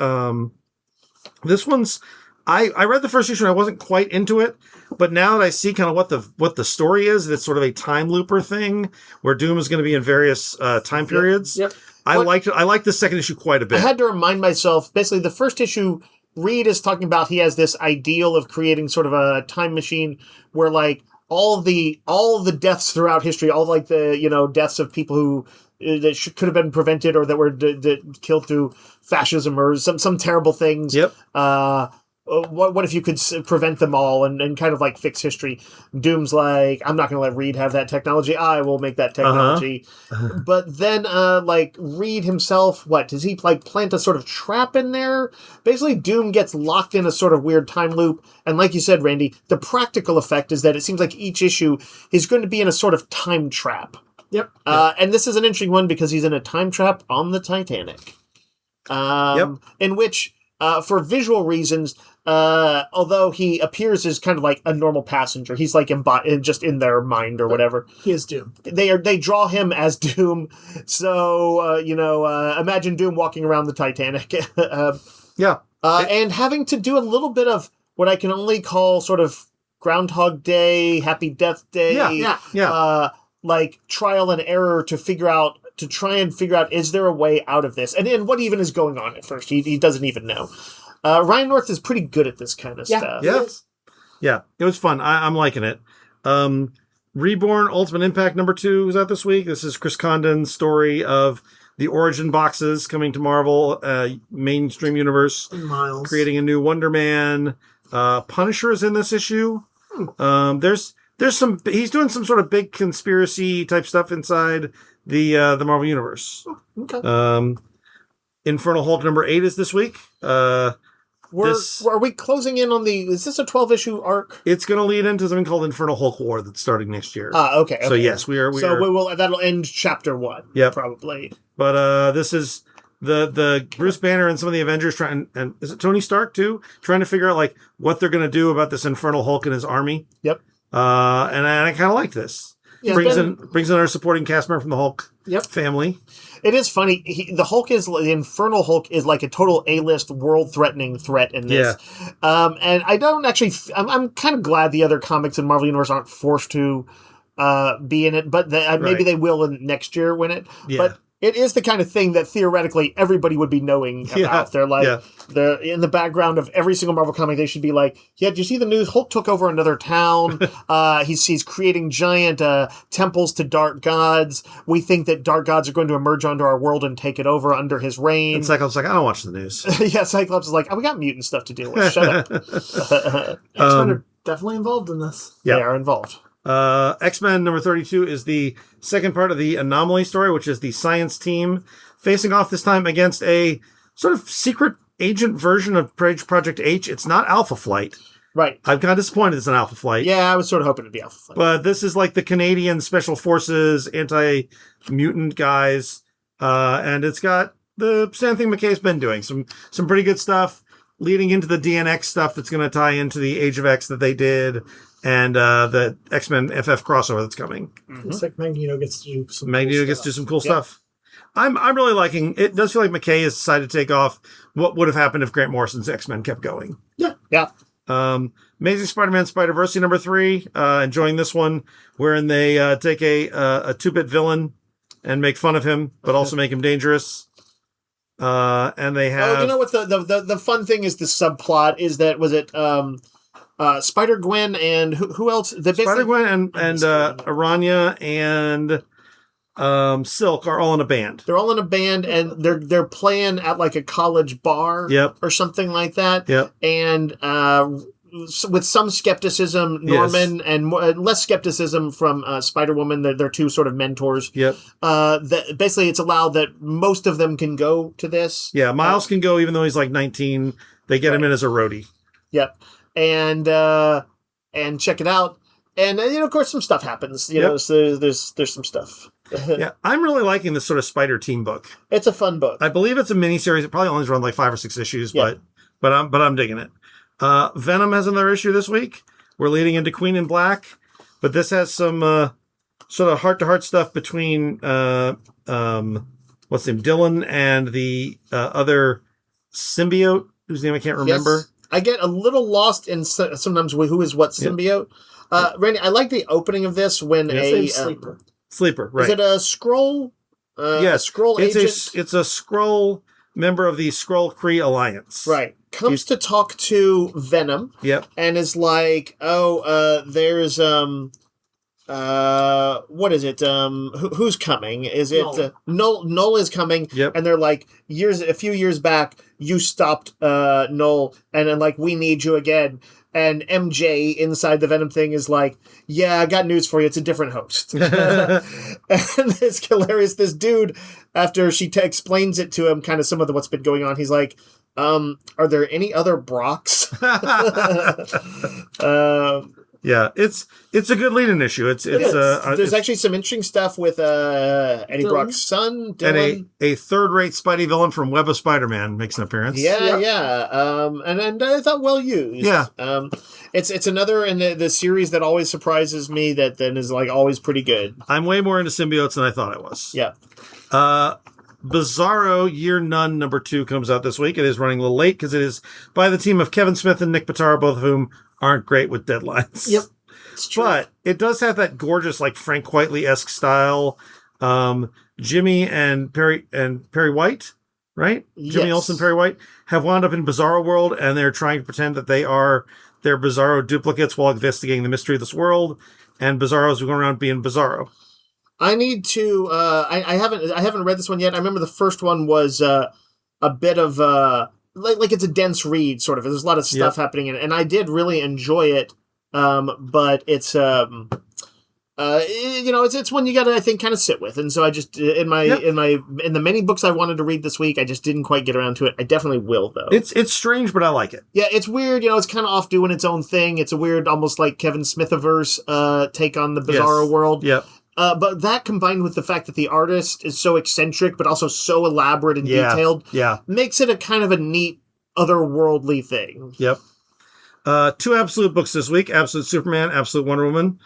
This one's I read the first issue and I wasn't quite into it, but now that I see kind of what the story is, it's sort of a time looper thing where Doom is going to be in various time periods. Yep. I liked the second issue quite a bit. I had to remind myself, basically the first issue, Reed is talking about he has this ideal of creating sort of a time machine where like all of the deaths throughout history, all like the deaths of people who that could have been prevented or that were killed through fascism or some terrible things. Yep. What if you could prevent them all and kind of like fix history? Doom's like, I'm not going to let Reed have that technology. I will make that technology. But then, Reed himself, does he like plant a sort of trap in there? Basically, Doom gets locked in a sort of weird time loop. And like you said, Randy, the practical effect is that it seems like each issue is going to be in a sort of time trap. Yep. And this is an interesting one because he's in a time trap on the Titanic. In which, for visual reasons, although he appears as kind of like a normal passenger, he's like just in their mind or whatever. He is Doom. They draw him as Doom. So, imagine Doom walking around the Titanic. And having to do a little bit of what I can only call sort of Groundhog Day, Happy Death Day. Like trial and error to try and figure out, is there a way out of this? And what even is going on at first? He doesn't even know. Ryan North is pretty good at this kind of stuff. Yeah, it was fun. I'm liking it. Reborn Ultimate Impact number 2 was out this week. This is Chris Condon's story of the origin boxes coming to Marvel mainstream universe. Miles. Creating a new Wonder Man. Punisher is in this issue. There's some. He's doing some sort of big conspiracy type stuff inside the Marvel universe. Okay. Infernal Hulk number 8 is this week. Are we closing in on is this a 12-issue arc? It's going to lead into something called Infernal Hulk War that's starting next year. Okay. So yes, we are. That'll end chapter 1. Yeah, probably. But this is the Bruce Banner and some of the Avengers trying, and is it Tony Stark too, trying to figure out like what they're going to do about this Infernal Hulk and his army. Yep. And I kind of like this. Yeah, brings in our supporting cast member from the Hulk family. It is funny. The Infernal Hulk is like a total A-list world-threatening threat in this. Yeah. And I don't actually. I'm kind of glad the other comics in Marvel Universe aren't forced to be in it, but maybe they will next year win it. Yeah. But it is the kind of thing that theoretically everybody would be knowing about. They're like, they're in the background of every single Marvel comic. They should be like, did you see the news? Hulk took over another town. He's creating giant temples to dark gods. We think that dark gods are going to emerge onto our world and take it over under his reign. And Cyclops is like, I don't watch the news. Cyclops is like, we got mutant stuff to deal with. Shut up. X-Men are definitely involved in this. Yeah. They are involved. X-Men number 32 is the second part of the Anomaly story, which is the science team facing off this time against a sort of secret agent version of Project H. It's not Alpha Flight. Right. I'm kind of disappointed it's an Alpha Flight. Yeah, I was sort of hoping it'd be Alpha Flight. But this is like the Canadian Special Forces anti-mutant guys. And it's got the same thing McKay's been doing. Some pretty good stuff leading into the DNX stuff that's going to tie into the Age of X that they did. and the X-Men FF crossover that's coming. It's like Magneto gets to do some cool stuff. I'm really liking it. Does feel like McKay has decided to take off what would have happened if Grant Morrison's X-Men kept going. Yeah. Amazing Spider-Man Spider-Verse number 3. Enjoying this one, wherein they take a 2-bit villain and make fun of him, but also make him dangerous. And they have... Oh, you know what? The fun thing is the subplot is that, was it Spider-Gwen and who else? Spider-Gwen and Aranya and Silk are all in a band. They're all in a band, and they're playing at like a college bar or something like that. Yep. And with some skepticism, Norman, and less skepticism from Spider-Woman, they're two sort of mentors. Yep. Basically, it's allowed that most of them can go to this. Yeah, Miles can go even though he's like 19. They get him in as a roadie. Yep. And check it out. And of course, some stuff happens. You know, so there's some stuff. Yeah, I'm really liking this sort of Spider Team book. It's a fun book. I believe it's a miniseries. It probably only run like 5 or 6 issues, but I'm digging it. Venom has another issue this week. We're leading into Queen in Black, but this has some sort of heart-to-heart stuff between what's his name, Dylan, and the other symbiote whose name I can't remember. Yes. I get a little lost in sometimes who is what symbiote. Randy, I like the opening of this when Sleeper, right? Is it a Skrull? Yes, Skrull agent. It's a Skrull member of the Skrull Kree Alliance. Right. Comes to talk to Venom. Yep. And is like, there's what is it? Who's coming? Is it Null is coming? Yep. And they're like, a few years back, you stopped Null, and then like, we need you again. And MJ inside the Venom thing is like, yeah, I got news for you. It's a different host. And it's hilarious. This dude, after she explains it to him, kind of some of what's been going on, he's like, are there any other Brocks? Yeah, it's a good lead-in issue. There's actually some interesting stuff with Eddie Brock's son, Dylan. And a third-rate Spidey villain from Web of Spider-Man makes an appearance. Yeah. And I thought well used. Yeah. It's another in the series that always surprises me that then is like always pretty good. I'm way more into symbiotes than I thought I was. Yeah. Bizarro Year None number 2 comes out this week. It is running a little late because it is by the team of Kevin Smith and Nick Pitara, both of whom aren't great with deadlines. Yep. It's true. But it does have that gorgeous, like Frank Whiteley-esque style. Jimmy and Perry White, right? Yes. Jimmy Olsen, Perry White have wound up in Bizarro World, and they're trying to pretend that they are their Bizarro duplicates while investigating the mystery of this world. And Bizarros are going around being Bizarro. I need to. I haven't read this one yet. I remember the first one was a bit of like it's a dense read, sort of. There's a lot of stuff happening in it, and I did really enjoy it. But it's it's one you got to, I think, kind of sit with. And so I just in the many books I wanted to read this week, I just didn't quite get around to it. I definitely will though. It's strange, but I like it. Yeah, it's weird. It's kind of off doing its own thing. It's a weird, almost like Kevin Smithiverse take on the Bizarro world. Yep. But that combined with the fact that the artist is so eccentric, but also so elaborate and detailed, makes it a kind of a neat, otherworldly thing. Yep. 2 Absolute books this week: Absolute Superman, Absolute Wonder Woman,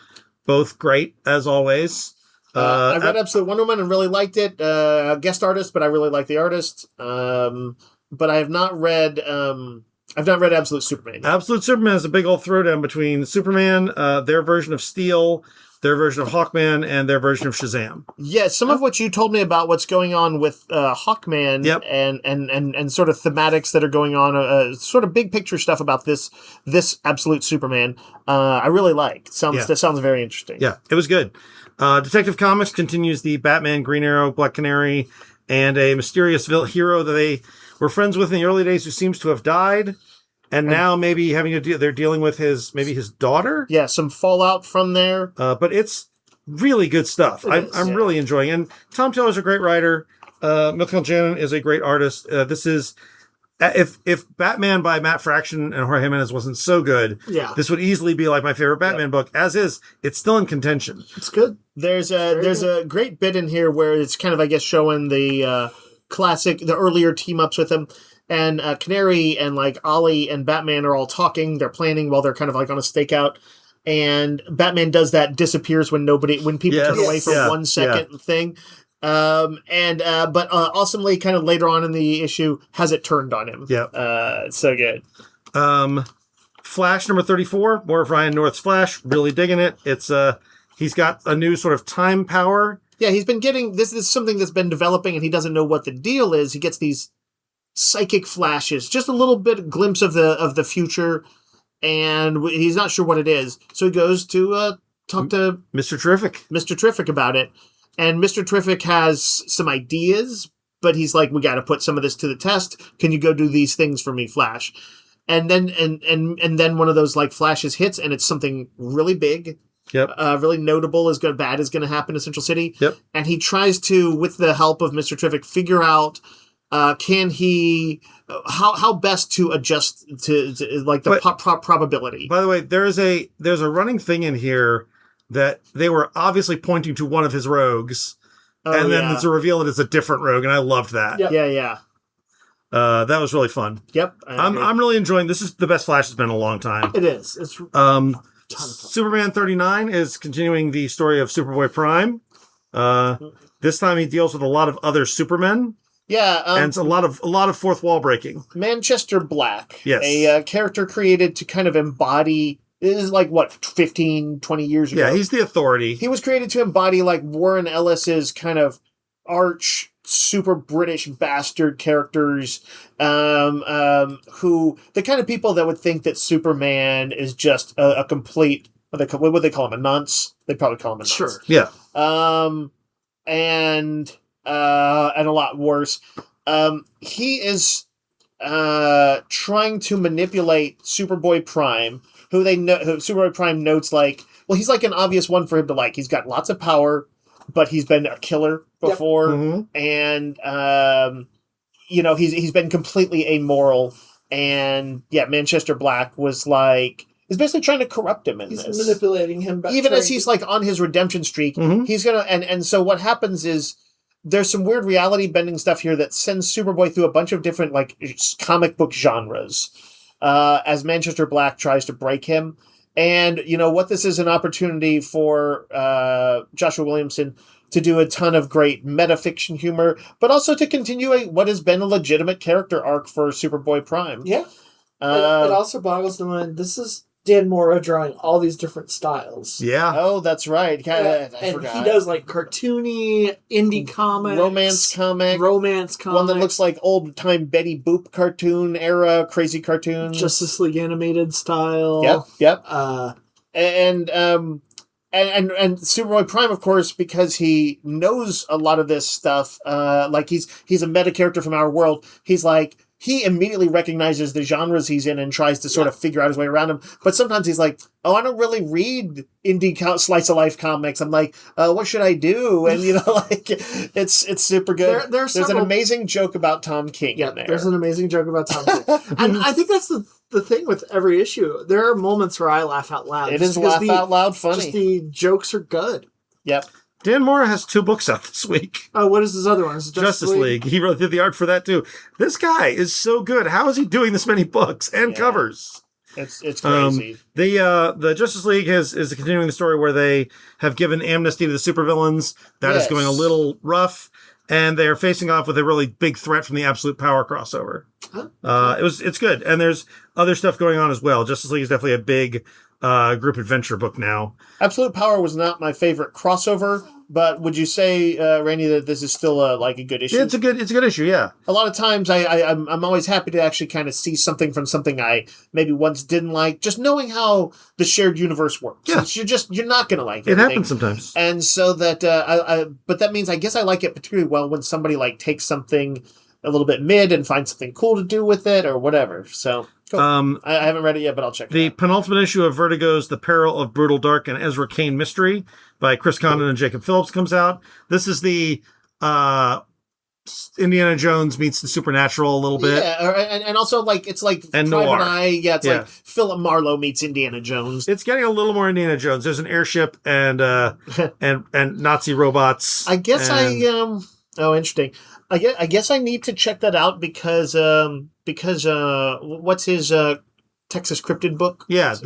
both great as always. I read Absolute Wonder Woman and really liked it. Guest artist, but I really like the artist. But I have not read. I've not read Absolute Superman yet. Absolute Superman is a big old throwdown between Superman, their version of Steel, their version of Hawkman, and their version of Shazam. Yeah, some of what you told me about what's going on with Hawkman and sort of thematics that are going on, sort of big picture stuff about this Absolute Superman, I really like. That sounds very interesting. Yeah, it was good. Detective Comics continues the Batman, Green Arrow, Black Canary, and a mysterious hero that they were friends with in the early days who seems to have died. And now maybe they're dealing with his daughter. Yeah, some fallout from there. But it's really good stuff. I'm really enjoying it. And Tom Taylor's a great writer. Mikhail Janin is a great artist. This is, if Batman by Matt Fraction and Jorge Jimenez wasn't so good, this would easily be like my favorite Batman book. As is, it's still in contention. It's good. There's a great bit in here where it's kind of, I guess, showing the the earlier team-ups with him. And Canary and like Ollie and Batman are all talking. They're planning while they're kind of like on a stakeout. and Batman does that disappears when people turn away for 1 second thing. But awesomely kind of later on in the issue has it turned on him. Yeah. It's so good. Flash number 34, more of Ryan North's Flash. Really digging it. It's he's got a new sort of time power. Yeah, he's been getting this is something that's been developing, and he doesn't know what the deal is. He gets these psychic flashes, just a little bit glimpse of the future, and he's not sure what it is. So he goes to talk to Mr. Terrific about it, and Mr. Terrific has some ideas, but he's like, we got to put some of this to the test. Can you go do these things for me, Flash? And then and then one of those like flashes hits, and it's something really big. Yep. Really notable bad is going to happen in Central City. Yep. And he tries to, with the help of Mr. Terrific, figure out can he how best to adjust to like the probability. By the way, there's a running thing in here that they were obviously pointing to one of his rogues, and then it's a reveal that it's a different rogue, and I loved that. Yep. Yeah. That was really fun. Yep. I'm really enjoying this. Is the best Flash has been in a long time. It is. It's Superman 39 is continuing the story of Superboy Prime. This time he deals with a lot of other Supermen. Yeah, and it's a lot of fourth wall breaking. Manchester Black, yes, a character created to kind of embody. This is like, 15, 20 years ago? Yeah, he's the Authority. He was created to embody, like, Warren Ellis's kind of arch, super British bastard characters, who, the kind of people that would think that Superman is just a complete, what would they call him, a nonce? They'd probably call him a nonce. Sure. Yeah. And a lot worse. He is trying to manipulate Superboy Prime, who Superboy Prime notes like, well, he's like an obvious one for him to like. He's got lots of power, but he's been a killer before, and he's been completely amoral. And Manchester Black is basically trying to corrupt him in this. He's manipulating him, even as he's like on his redemption streak. He's gonna and so what happens is, there's some weird reality bending stuff here that sends Superboy through a bunch of different like comic book genres as Manchester Black tries to break him. And what this is an opportunity for Joshua Williamson to do a ton of great metafiction humor, but also to continue what has been a legitimate character arc for Superboy Prime. Yeah. It also boggles the mind. This is Dan Mora drawing all these different styles. Yeah. Oh, that's right. I and forgot. he does like cartoony, indie comics. Romance comic. One that looks like old-time Betty Boop cartoon era, crazy cartoons. Justice League animated style. Yep. And Superboy Prime, of course, because he knows a lot of this stuff, like he's a meta character from our world, he's like, he immediately recognizes the genres he's in and tries to sort of figure out his way around them. But sometimes he's like, oh, I don't really read indie slice of life comics. I'm like, what should I do? And it's super good. There's an amazing joke about Tom King in there. There's an amazing joke about Tom King. And I think that's the thing with every issue. There are moments where I laugh out loud. It is laugh out loud funny. Just the jokes are good. Yep. Dan Mora has 2 books out this week. Oh, what is his other one? Is it Justice League. He did the art for that too. This guy is so good. How is he doing this many books and covers? It's crazy. The Justice League is continuing the story where they have given amnesty to the supervillains. That is going a little rough, and they are facing off with a really big threat from the Absolute Power crossover. It's good, and there's other stuff going on as well. Justice League is definitely a big group adventure book now. Absolute Power was not my favorite crossover, but would you say, Randy, that this is still a good issue? It's a good issue, yeah. A lot of times I'm always happy to actually kind of see something from something I maybe once didn't like, just knowing how the shared universe works. Yeah. You're not going to like it. It happens sometimes. And so that, but that means I guess I like it particularly well when somebody like takes something a little bit mid and finds something cool to do with it or whatever. So cool. I haven't read it yet, but I'll check it out. The penultimate issue of Vertigo's The Peril of Brutal Dark and Ezra Kane Mystery by Chris Condon and Jacob Phillips comes out. This is the Indiana Jones meets the supernatural a little bit. Yeah, and also like it's like and Private noir. Eye. Yeah, it's like Philip Marlowe meets Indiana Jones. It's getting a little more Indiana Jones. There's an airship and Nazi robots. I guess oh, interesting. I guess I need to check that out because what's his Texas Cryptid book. Yeah, of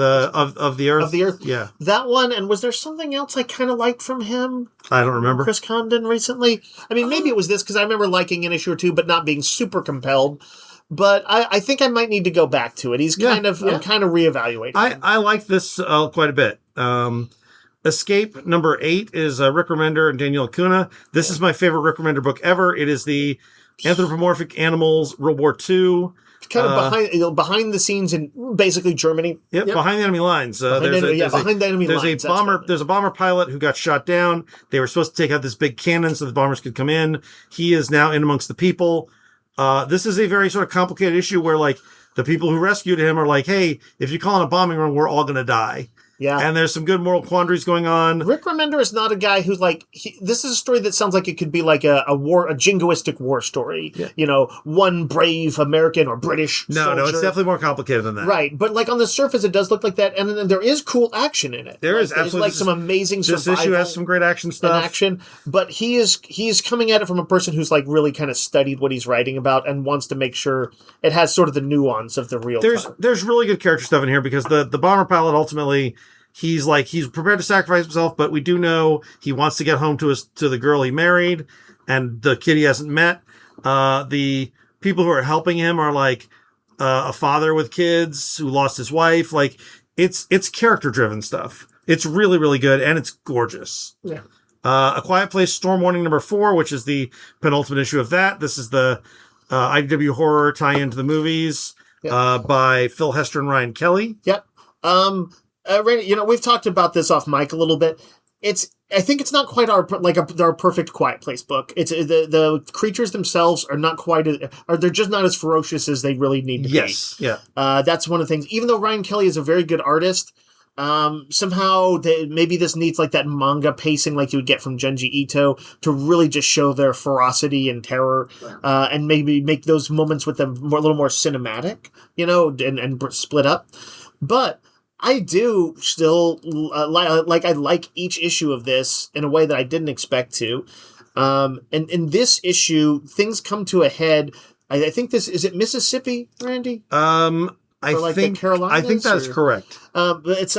the Earth. Of the Earth. Yeah. That one, and was there something else I kind of liked from him? I don't remember. Chris Condon recently? I mean, maybe it was this, because I remember liking an issue or two, but not being super compelled. But I think I might need to go back to it. I'm kind of reevaluating. I like this quite a bit. Escape number 8 is Rick Remender and Daniel Acuna. This is my favorite Rick Remender book ever. It is the Anthropomorphic Animals World War II. Kind of behind the scenes in basically Germany. Yep. Behind the enemy lines. Behind the enemy lines. There's a bomber pilot who got shot down. They were supposed to take out this big cannon so the bombers could come in. He is now in amongst the people. This is a very sort of complicated issue where, like, the people who rescued him are like, hey, if you call in a bombing run, we're all going to die. Yeah. And there's some good moral quandaries going on. Rick Remender is not a guy who's like, this is a story that sounds like it could be like a jingoistic war story. Yeah. You know, one brave American or British soldier. No, it's definitely more complicated than that. Right. But like on the surface, it does look like that. And then there is cool action in it. There is absolutely. There's like some amazing survival. This issue has some great action stuff. But he's coming at it from a person who's like really kind of studied what he's writing about and wants to make sure it has sort of the nuance of the real time. There's really good character stuff in here because the bomber pilot ultimately, he's prepared to sacrifice himself, but we do know he wants to get home to the girl he married and the kid he hasn't met. The people who are helping him are like a father with kids who lost his wife. Like it's character driven stuff. It's really, really good. And it's gorgeous. Yeah. A Quiet Place Storm Warning number 4, which is the penultimate issue of that. This is the IDW horror tie-in to the movies by Phil Hester and Ryan Kelly. Yep. Randy, we've talked about this off mic a little bit. I think it's not quite our perfect Quiet Place book. It's the creatures themselves are not quite they're just not as ferocious as they really need to be. Yes, yeah. That's one of the things. Even though Ryan Kelly is a very good artist, somehow maybe this needs like that manga pacing like you would get from Junji Ito to really just show their ferocity and terror, and maybe make those moments with them a little more cinematic, and split up. But I do still I like each issue of this in a way that I didn't expect to. And in this issue, things come to a head. I think is it Mississippi, Randy? I think that is correct. It's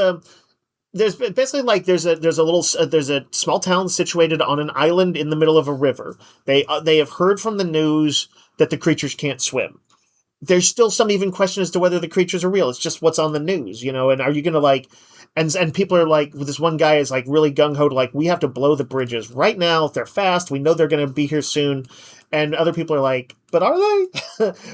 there's basically there's a small town situated on an island in the middle of a river. They have heard from the news that the creatures can't swim. There's still some even question as to whether the creatures are real. It's just what's on the news, and are you going to and people are like, this one guy is like really gung-ho to we have to blow the bridges right now. They're fast. We know they're going to be here soon. And other people are like, but are they?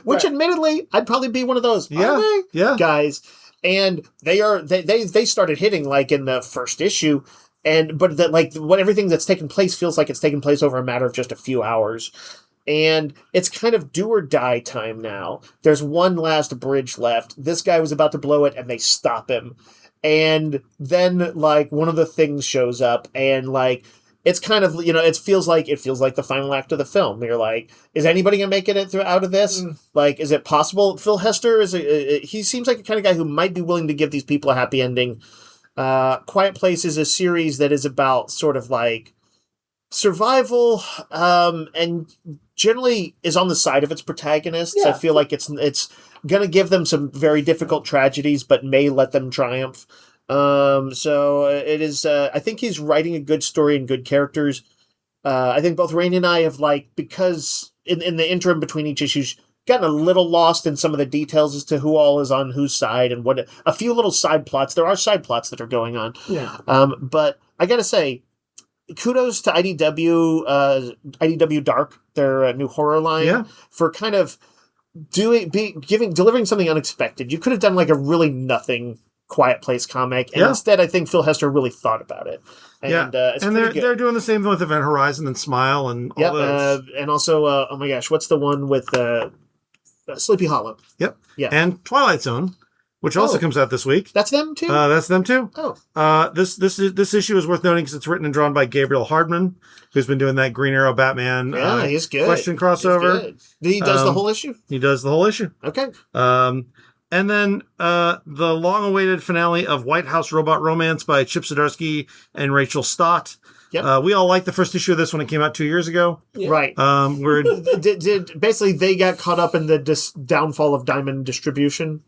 Which admittedly, I'd probably be one of those. Are they? Yeah. Guys. And they started hitting in the first issue. But everything that's taken place feels like it's taken place over a matter of just a few hours. And it's kind of do or die time now. There's one last bridge left. This guy was about to blow it and they stop him. And then one of the things shows up and it's kind of, it feels like the final act of the film. You're like, is anybody going to make it out of this? Is it possible? Phil Hester he seems like the kind of guy who might be willing to give these people a happy ending. Quiet Place is a series that is about sort of survival, and generally is on the side of its protagonists. Yeah. I feel like it's going to give them some very difficult tragedies, but may let them triumph. So it is, I think he's writing a good story and good characters. I think both Rainey and I have because in the interim between each issues, gotten a little lost in some of the details as to who all is on whose side and what a few little side plots. There are side plots that are going on. Yeah. But I gotta say, kudos to IDW Dark, their new horror line, for kind of delivering something unexpected. You could have done a really nothing Quiet Place comic, and instead I think Phil Hester really thought about it. And, they're doing the same thing with Event Horizon and Smile and all those. And also, oh my gosh, what's the one with Sleepy Hollow? Yep. Yeah. And Twilight Zone, which also comes out this week. That's them too? That's them too. Oh. This issue is worth noting because it's written and drawn by Gabriel Hardman, who's been doing that Green Arrow Batman he's good. Question crossover. He does the whole issue? He does the whole issue. Okay. And then the long-awaited finale of White House Robot Romance by Chip Zdarsky and Rachel Stott. Yep. We all liked the first issue of this when it came out 2 years ago. Yeah. Right. Basically they got caught up in the downfall of Diamond distribution.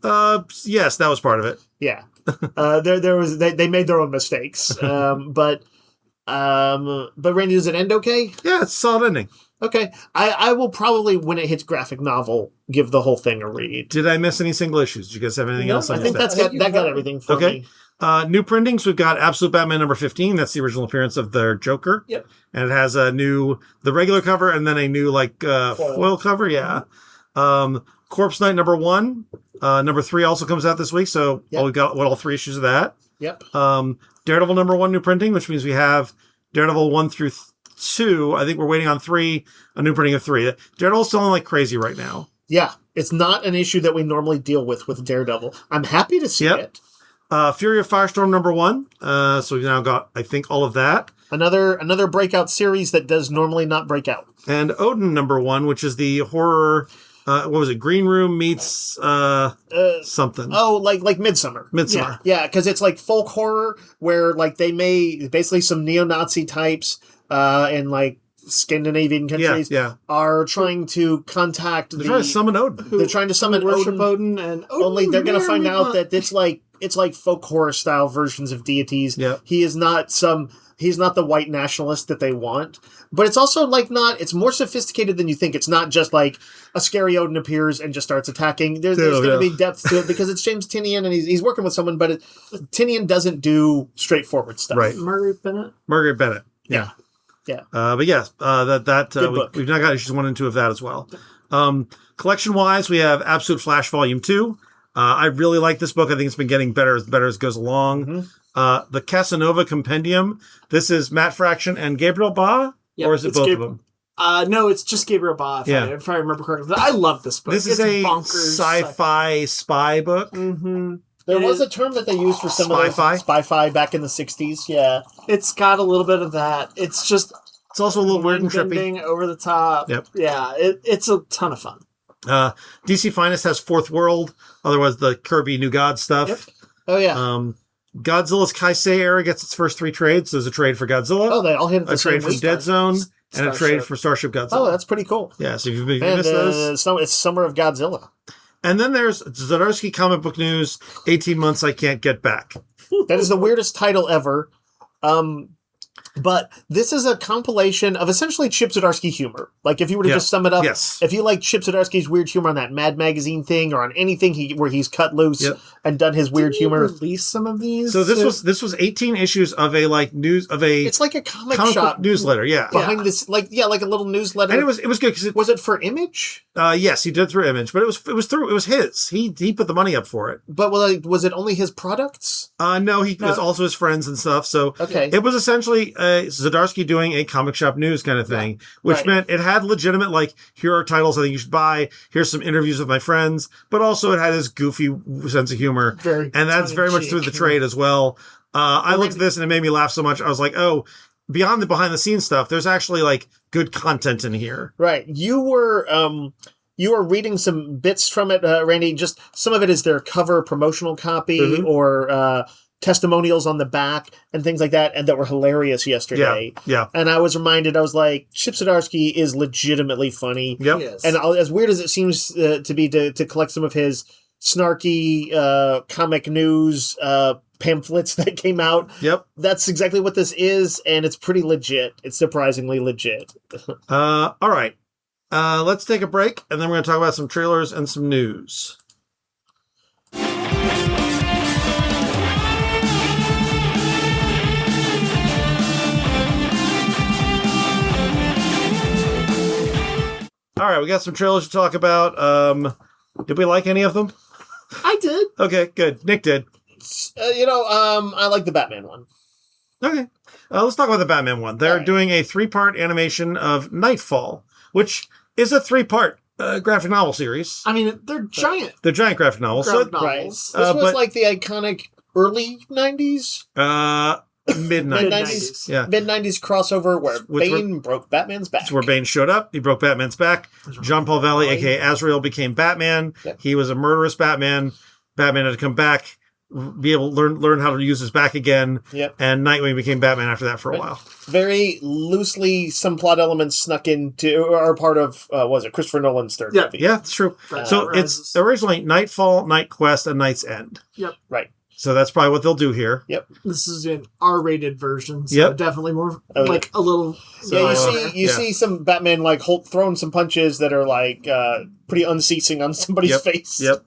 Yes, that was part of it. Yeah. They made their own mistakes. But Randy, does it end okay? Yeah, it's a solid ending. Okay. I will probably, when it hits graphic novel, give the whole thing a read. Did I miss any single issues? Did you guys have anything else? I think that got everything for me. New printings. We've got Absolute Batman number 15. That's the original appearance of their Joker. Yep. And it has the regular cover and then a new foil cover. Yeah. Corpse Knight number 1. Number 3 also comes out this week. So we've got all 3 issues of that. Yep. Daredevil number 1 new printing, which means we have Daredevil 1 through 2. I think we're waiting on 3, a new printing of 3. Daredevil's selling like crazy right now. Yeah. It's not an issue that we normally deal with Daredevil. I'm happy to see it. Fury of Firestorm number 1. So we've now got, I think, all of that. Another breakout series that does normally not break out. And Odin number 1, which is the horror, what was it? Green Room meets something. Oh, like Midsummer. Midsummer. Yeah, because it's like folk horror where like they may basically some neo-Nazi types in like Scandinavian countries are trying to contact. They're trying to summon Odin. They're trying to summon worship Odin, and only they're going to find out that it's like folk horror style versions of deities. Yeah. He's not the white nationalist that they want, but it's also it's more sophisticated than you think. It's not just like a scary Odin appears and just starts attacking. There's going to be depth to it because it's James Tynion and he's working with someone, but Tynion doesn't do straightforward stuff. Right. Margaret Bennett. Yeah. But yes, we've now got issues 1 and 2 of that as well. Collection wise, we have Absolute Flash Volume 2. I really like this book. I think it's been getting better as it goes along. Mm-hmm. The Casanova Compendium. This is Matt Fraction and Gabriel Ba? Yep, or is it both of them? No, it's just Gabriel Ba, if I remember correctly. I love this book. This is a sci-fi spy book. Mm-hmm. There was a term that they used for some of those spy-fi back in the 60s, yeah. It's got a little bit of that. It's also a little weird and trippy. Over the top. Yep. Yeah, it's a ton of fun. DC Finest has Fourth World, otherwise the Kirby New God stuff. Yep. Oh, yeah. Godzilla's Kai-Sei era gets its first 3 trades. There's a trade for Godzilla. Oh, they all hit a trade from Dead Zone, and a trade for Starship Godzilla. Oh, that's pretty cool. Yeah, so if you missed those. It's Summer of Godzilla. And then there's Zdarsky Comic Book News, 18 Months I Can't Get Back. That is the weirdest title ever. But this is a compilation of essentially Chip Zdarsky humor. Like, if you were to just sum it up, if you like Chip Zdarsky's weird humor on that Mad Magazine thing or on anything where he's cut loose and done his weird humor. Release some of these. So this was 18 issues of a It's like a comic shop newsletter, behind this, like a little newsletter. And it was good because was it for Image? Yes, he did it through Image, but it was his. He put the money up for it. But was it only his products? No, he was also his friends and stuff. So it was essentially Zdarsky doing a comic shop news kind of thing, which meant it had legitimate, like, here are titles I think you should buy. Here's some interviews with my friends, but also it had his goofy sense of humor. And that's very much through the trade as well. I looked at this and it made me laugh so much. I was like, oh, beyond the behind the scenes stuff, there's actually like good content in here. Right. You were reading some bits from it, Randy. Just some of it is their cover promotional copy or testimonials on the back and things like that, and that were hilarious yesterday. Yeah. And I was reminded, I was like, Chip Zdarsky is legitimately funny. Yep. Yes. And as weird as it seems to be to collect some of his snarky comic news pamphlets that came out. Yep. That's exactly what this is, and it's pretty legit. It's surprisingly legit. All right. Let's take a break, and then we're going to talk about some trailers and some news. All right, we got some trailers to talk about. Did we like any of them? I did. Okay, good. Nick did. I like the Batman one. Okay. Let's talk about the Batman one. They're doing a 3-part animation of Nightfall, which is a 3-part graphic novel series. I mean, they're giant. They're giant graphic novels. Right. This was like the iconic early 90s? Mid-90s. Yeah. Mid-90s crossover where Bane broke Batman's back. That's where Bane showed up. He broke Batman's back. John Paul Valley, a.k.a. Azrael, became Batman. Yep. He was a murderous Batman. Batman had to come back. be able to learn how to use his back again. Yep. And Nightwing became Batman after that for a while. Very loosely, some plot elements snuck into, or are part of, was it Christopher Nolan's third movie? Yeah, that's true. So it's originally Nightfall, Night Quest, and Night's End. Yep. Right. So that's probably what they'll do here. Yep. This is an R-rated version, so definitely more a little. Yeah, you see some Batman like Hulk throwing some punches that are like pretty unceasing on somebody's face. Yep.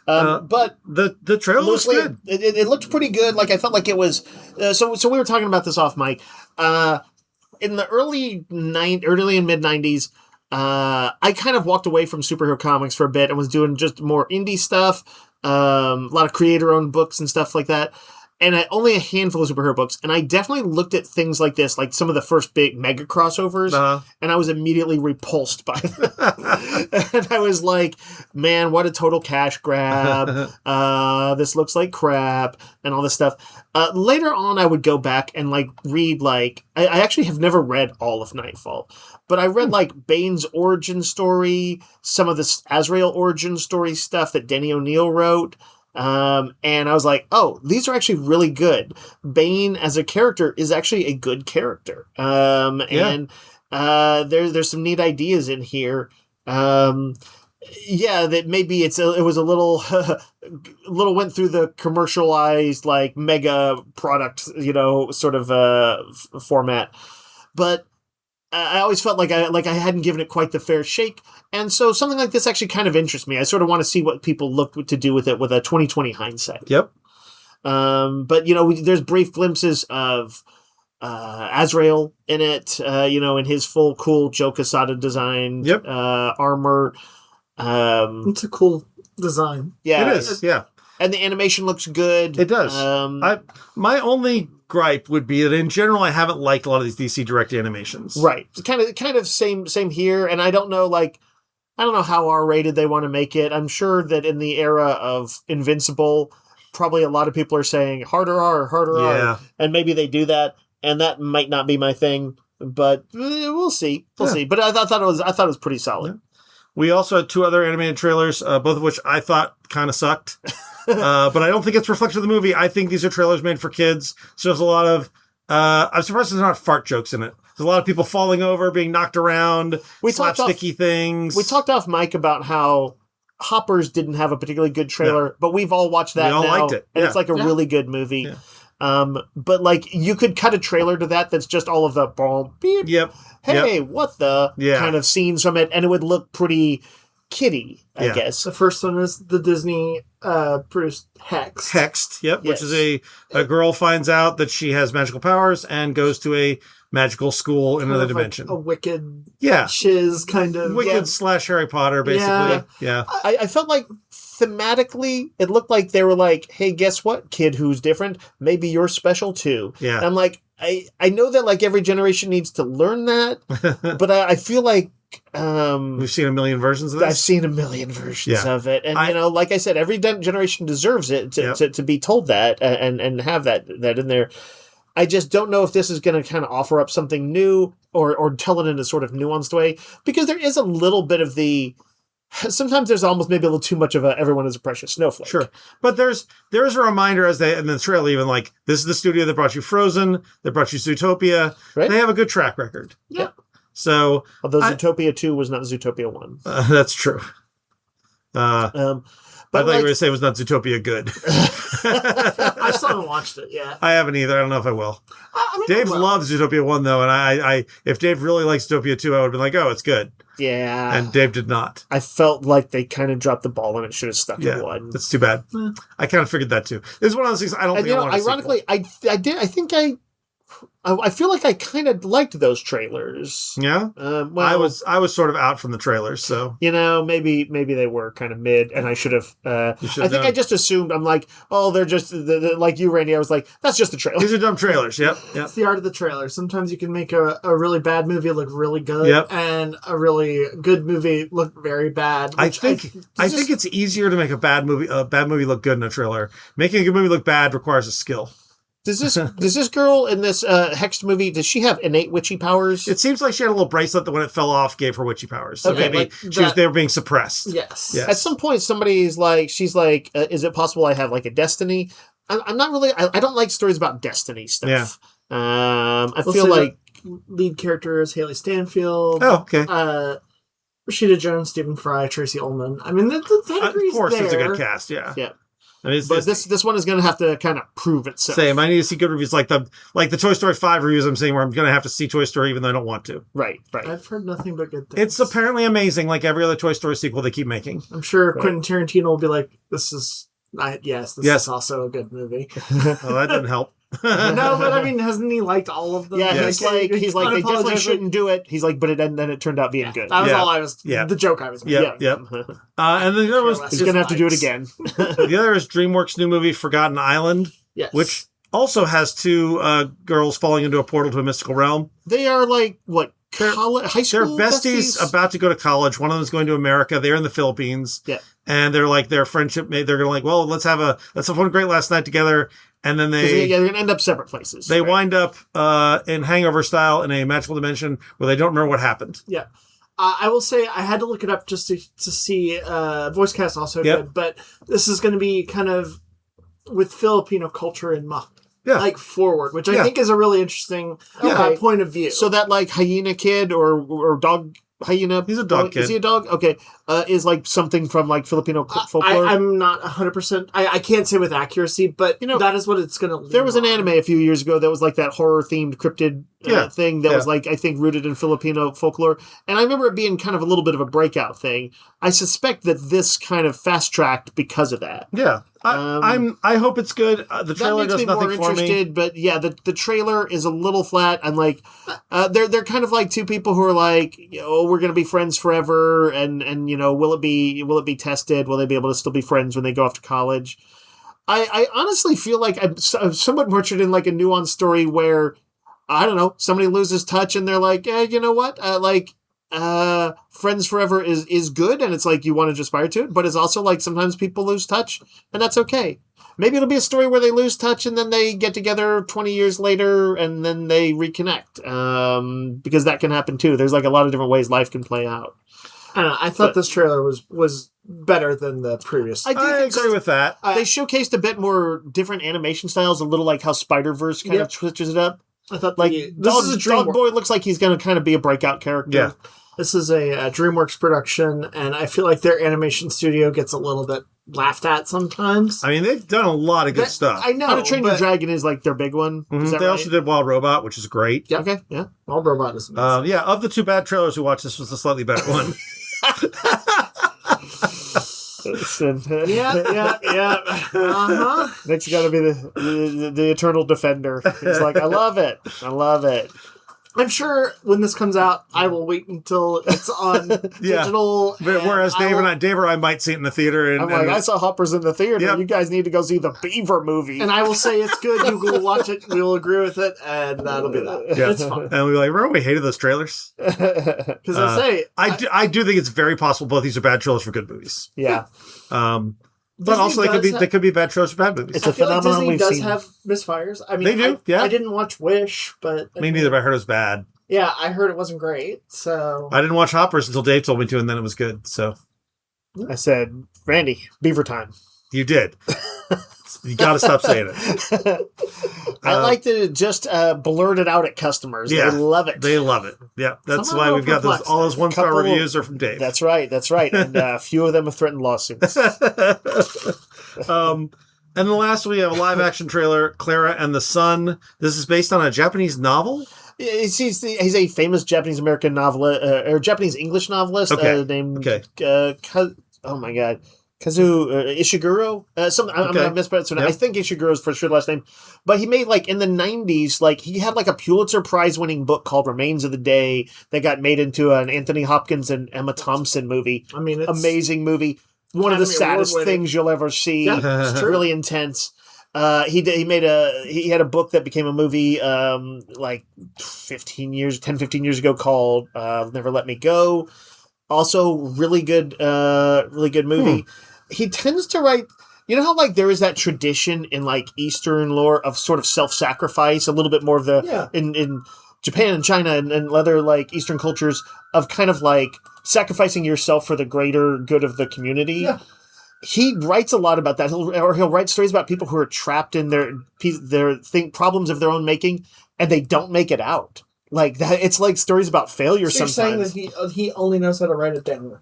But the trailer looks good. It looked pretty good. Like I felt like it was. So we were talking about this off mic. In the early and mid 90s, I kind of walked away from superhero comics for a bit and was doing just more indie stuff. A lot of creator-owned books and stuff like that, and only a handful of superhero books. And I definitely looked at things like this, like some of the first big mega crossovers, and I was immediately repulsed by them. And I was like, "Man, what a total cash grab! This looks like crap," and all this stuff. Later on, I would go back and like read. Like, I actually have never read all of Nightfall. But I read like Bane's origin story, some of this Azrael origin story stuff that Denny O'Neil wrote. And I was like, oh, these are actually really good. Bane as a character is actually a good character. And there's some neat ideas in here. That maybe it was a little went through the commercialized like mega product, sort of format. But I always felt like I hadn't given it quite the fair shake, and so something like this actually kind of interests me. I sort of want to see what people look to do with it with a 20/20 hindsight. Yep. But there's brief glimpses of Azrael in it. In his full cool Joe Quesada designed armor. It's a cool design. Yeah, it is. Yeah. And the animation looks good. It does. My only gripe would be that in general, I haven't liked a lot of these DC Direct animations. Right. Kind of same here. And I don't know, how R-rated they want to make it. I'm sure that in the era of Invincible, probably a lot of people are saying harder R. And maybe they do that. And that might not be my thing. But we'll see. We'll see. But I thought it was pretty solid. Yeah. We also had 2 other animated trailers, both of which I thought kind of sucked. But I don't think it's reflective of the movie. I think these are trailers made for kids. So there's a lot of, I'm surprised there's not fart jokes in it. There's a lot of people falling over, being knocked around, slapsticky things. We talked off mic about how Hoppers didn't have a particularly good trailer, but we've all watched that now. We all liked it. And it's like a really good movie. Yeah. But like you could cut a trailer to that's just all of the ball beep. Yep. Hey, what the kind of scenes from it, and it would look pretty kiddie, I guess. The first one is the Disney produced Hexed. Hexed, yep, which is a girl finds out that she has magical powers and goes to a magical school in another dimension. Like a wicked shiz kind of. Wicked / Harry Potter, basically. Yeah. I felt like thematically, it looked like they were like, hey, guess what, kid who's different? Maybe you're special too. Yeah. And I'm like, I know that like every generation needs to learn that, but I feel like we've seen a million versions of this. I've seen a million versions of it, and like I said, every generation deserves it to be told that and have that in there. I just don't know if this is going to kind of offer up something new or tell it in a sort of nuanced way, because there is a little bit of sometimes there's almost maybe a little too much of everyone is a precious snowflake. Sure. But there is a reminder in the trailer, even like, this is the studio that brought you Frozen, that brought you Zootopia. Right. They have a good track record. Yeah. So. Although Zootopia 2 was not Zootopia 1. That's true. But I thought you were going to say it was not Zootopia good. I still haven't watched it yet. I haven't either. I don't know if I will. Dave loves Zootopia 1, though, and I if Dave really likes Zootopia 2, I would have been like, oh, it's good. Yeah. And Dave did not. I felt like they kind of dropped the ball and it should have stuck in one. That's too bad. I kind of figured that, too. This is one of those things I don't think I want to see. Ironically, I feel like I kind of liked those trailers. Yeah? I was sort of out from the trailers, so. Maybe they were kind of mid, and I should have. I think I just assumed, I'm like, oh, they're just, like you, Randy, I was like, that's just a trailer. These are dumb trailers, yep. It's the art of the trailer. Sometimes you can make a really bad movie look really good, and a really good movie look very bad. I think it's easier to make a bad movie look good in a trailer. Making a good movie look bad requires a skill. Does this girl in this Hexed movie, does she have innate witchy powers? It seems like she had a little bracelet that when it fell off gave her witchy powers. So Okay, maybe they were being suppressed. Yes. Yes. At some point, she's like, is it possible I have like a destiny? I'm not really, I don't like stories about destiny stuff. Yeah. I feel like... lead character is Haley Stanfield. Oh, okay. Rashida Jones, Stephen Fry, Tracy Ullman. I mean, the pedigree's of course, there. it's a good cast, yeah. Yeah. I mean, but this one is going to have to kind of prove itself. Same. I need to see good reviews, like the Toy Story 5 reviews I'm seeing, where I'm going to have to see Toy Story even though I don't want to. Right. I've heard nothing but good things. It's apparently amazing, like every other Toy Story sequel they keep making. I'm sure Quentin Tarantino will be like, this is also a good movie. Oh, that didn't help. No, but I mean, hasn't he liked all of them? Yeah, he's like, they definitely shouldn't do it. He's like, but then it turned out being good. That was the joke I was making. Yep. And then the other was... He's going to have to do it again. The other is DreamWorks' new movie, Forgotten Island. Yes. Which also has two girls falling into a portal to a mystical realm. They are like, what, high school They're besties about to go to college. One of them is going to America. They're in the Philippines. Yeah. And they're like, their friendship made, they're going to like, well, let's have one great last night together. And then they're going to end up separate places. They wind up in Hangover style in a magical dimension where they don't remember what happened. Yeah. I will say I had to look it up just to see voice cast also good, but this is going to be kind of with Filipino culture in mind. Yeah. Like forward, which I think is a really interesting point of view. So that like hyena kid or dog hyena. He's a dog kid. Is he a dog? Okay. Is like something from like Filipino folklore. I'm not 100%. I can't say with accuracy, but that is what it's going to. There was an anime a few years ago that was like that horror themed cryptid thing that was like, I think, rooted in Filipino folklore. And I remember it being kind of a little bit of a breakout thing. I suspect that this kind of fast tracked because of that. Yeah. I hope it's good. The trailer does nothing for me. But yeah, the trailer is a little flat. I'm like, they're kind of like two people who are like, we're going to be friends forever. And, will it be tested? Will they be able to still be friends when they go off to college? I honestly feel like I'm somewhat more interested in like a nuanced story where, I don't know, somebody loses touch and they're like, you know what? Friends forever is good. And it's like, you want to aspire to it, but it's also like sometimes people lose touch and that's okay. Maybe it'll be a story where they lose touch and then they get together 20 years later and then they reconnect. Because that can happen too. There's like a lot of different ways life can play out. I don't know. I thought this trailer was better than the previous. I agree with that. They showcased a bit more different animation styles, a little like how Spider-Verse kind of switches it up. I thought like Dog Boy looks like he's going to kind of be a breakout character. Yeah. This is a DreamWorks production, and I feel like their animation studio gets a little bit laughed at sometimes. I mean, they've done a lot of good stuff. I know. How to Train Your Dragon is like their big one. Mm-hmm. They also did Wild Robot, which is great. Yeah. Okay. Yeah. Wild Robot is amazing. Of the two bad trailers we watched, this was the slightly better one. Yeah. Nick's got to be the eternal defender. He's like, I love it. I'm sure when this comes out, I will wait until it's on digital. Whereas Dave or I might see it in the theater. And, I saw Hoppers in the theater. Yep. You guys need to go see the Beaver movie. And I will say it's good. You will watch it. We will agree with it. And that'll be that. Yeah. It's fun. And we'll be like, remember we hated those trailers? Because I do think it's very possible both these are bad trailers for good movies. Yeah. But Disney also they could be bad trailers for bad movies. It's a phenomenon we've seen. Disney does have misfires. I mean, they do. I didn't watch Wish, but me neither. But I heard it was bad. Yeah, I heard it wasn't great. So I didn't watch Hoppers until Dave told me to, and then it was good. So I said, Randy, Beaver time. You did. You got to stop saying it. I like to just blurt it out at customers. Yeah, they love it. They love it. Yeah, that's why we've got all those 1-star reviews are from Dave. That's right. And a few of them have threatened lawsuits. And the last we have a live action trailer, Clara and the Sun. This is based on a Japanese novel. He's a famous Japanese American novelist or Japanese English novelist named oh my god. Ishiguro? I'm not mispronouncing it. I think Ishiguro's for sure last name. But he made, in the 90s, he had, a Pulitzer Prize-winning book called Remains of the Day that got made into an Anthony Hopkins and Emma Thompson movie. I mean, it's amazing movie. One of the saddest things you'll ever see. Yeah, it's really intense. He had a book that became a movie 10-15 years ago called Never Let Me Go. Also really good movie. He tends to write You know how like there is that tradition in like Eastern lore of sort of self-sacrifice, a little bit more of the in Japan and China and other like Eastern cultures of kind of like sacrificing yourself for the greater good of the community. Yeah. He writes a lot about that. He'll write stories about people who are trapped in their problems of their own making, and they don't make it out. Like that, it's like stories about failure. So sometimes you're saying that he only knows how to write it down.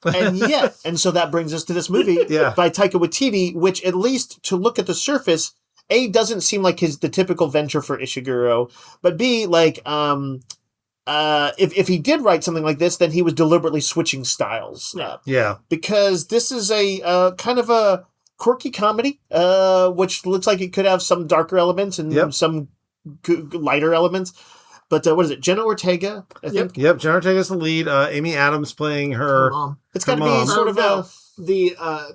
And so that brings us to this movie by Taika Waititi, which at least to look at the surface, A, doesn't seem like the typical venture for Ishiguro, but B, like if he did write something like this, then he was deliberately switching styles. Yeah. Because this is a kind of a quirky comedy, which looks like it could have some darker elements and some lighter elements. But what is it? Jenna Ortega, I think? Yep, Jenna Ortega's the lead. Amy Adams playing her mom. It's got to be sort of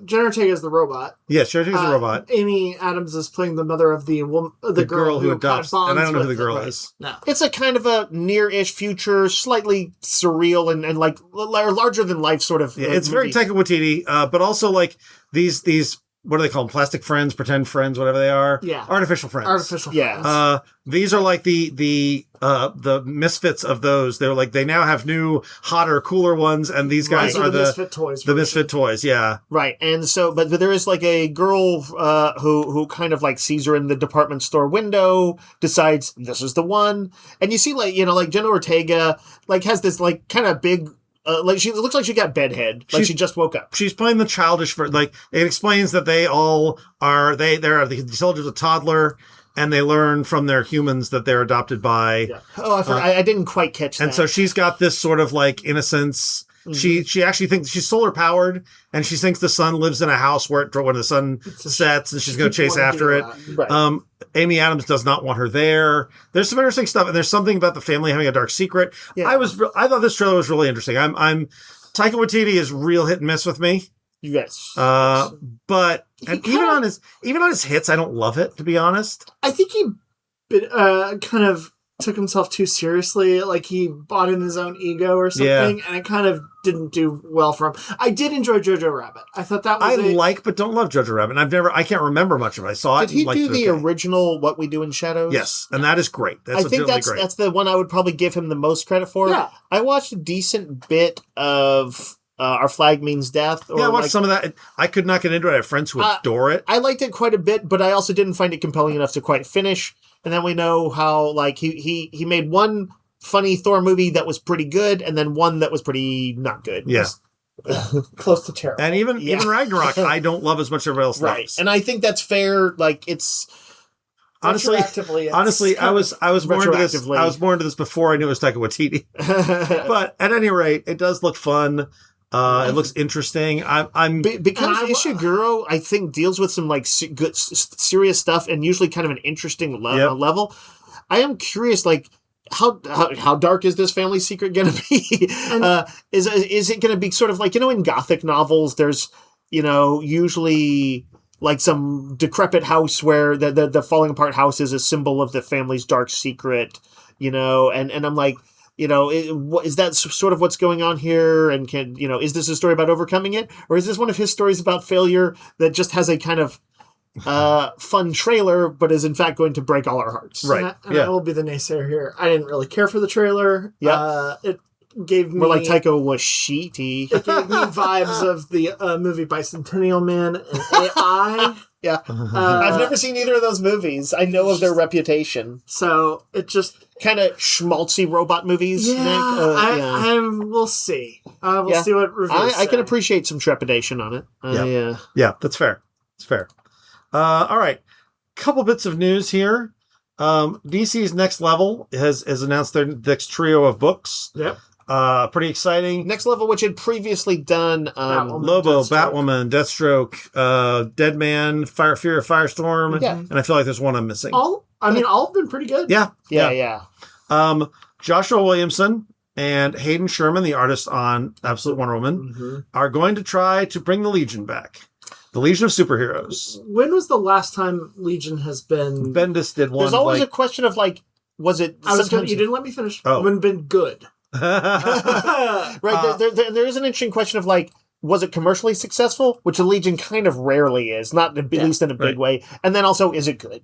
Jenna Ortega is the robot. Yes, Jenna Ortega's the robot. Amy Adams is playing the mother of the girl who adopts. And I don't know who the girl is. No. It's a kind of a near-ish future, slightly surreal and like larger than life sort of. Yeah, it's very Taika Waititi, but also like these what do they call them? Plastic friends, pretend friends, whatever they are. Yeah. Artificial friends. Artificial friends. These are like the misfits of those. They're like, they now have new, hotter, cooler ones, and these guys are the misfit toys. The misfit toys, yeah. Right. And so, but there is like a girl who kind of like sees her in the department store window, decides this is the one. And you see like, like Jenna Ortega like has this like kind of big, like she looks like she got bedhead, like she just woke up. She's playing the childish, like it explains that they all are they're the soldiers of toddler, and they learn from their humans that they're adopted by. Yeah. Oh, I didn't quite catch that. And so she's got this sort of like innocence. Mm-hmm. She actually thinks she's solar powered, and she thinks the sun lives in a house when the sun sets, and she's going to chase after it. Right. Amy Adams does not want her there. There's some interesting stuff, and there's something about the family having a dark secret. Yeah. I thought this trailer was really interesting. Taika Waititi is real hit and miss with me. Yes. But even on his hits, I don't love it, to be honest. I think he kind of took himself too seriously, like he bought in his own ego or something, and it kind of didn't do well for him. I did enjoy Jojo Rabbit. I thought that was but don't love Jojo Rabbit. I can't remember much of it. I saw it. Did he do the original What We Do in Shadows? Yes, and that is great. I think that's the one I would probably give him the most credit for. Yeah. I watched a decent bit of Our Flag Means Death. I watched some of that. I could not get into it. I have friends who adore it. I liked it quite a bit, but I also didn't find it compelling enough to quite finish. And then we know how like he made one funny Thor movie that was pretty good, and then one that was pretty not good. Yes. Close to terrible. And even Ragnarok, I don't love as much as everybody else loves. And I think that's fair. Like it's honestly, I was more into this. I was more into this before I knew it was Taika Waititi. But at any rate, it does look fun. It looks interesting. Because Ishiguro, I think, deals with some like good, serious stuff, and usually kind of an interesting level. I am curious, like how dark is this family secret going to be? Is it going to be sort of like in Gothic novels? There's usually like some decrepit house where the falling apart house is a symbol of the family's dark secret. And I'm like. Is that sort of what's going on here? And is this a story about overcoming it? Or is this one of his stories about failure that just has a kind of fun trailer, but is in fact going to break all our hearts? Right. And I will be the naysayer here. I didn't really care for the trailer. Yeah. It gave me... More like Taika Waititi. It gave me vibes of the movie Bicentennial Man and AI. Yeah. I've never seen either of those movies. I know of their reputation. So it just... Kind of schmaltzy robot movies, Nick. We'll see. We'll see what reviews I can appreciate some trepidation on it. Yeah, that's fair. It's fair. All right. Couple bits of news here. DC's Next Level has announced their next trio of books. Yep. Pretty exciting. Next Level, which had previously done Lobo, Batwoman, Deathstroke, Deadman, Fear of Firestorm, and I feel like there's one I'm missing. All have been pretty good. Yeah. Joshua Williamson and Hayden Sherman, the artist on Absolute Wonder Woman, are going to try to bring the Legion back. The Legion of Superheroes. When was the last time Legion has been... Bendis did one. There's always a question of was it... you didn't let me finish. When been good. Right. There is an interesting question of was it commercially successful? Which the Legion kind of rarely is, not at least in a big way. And then also, is it good?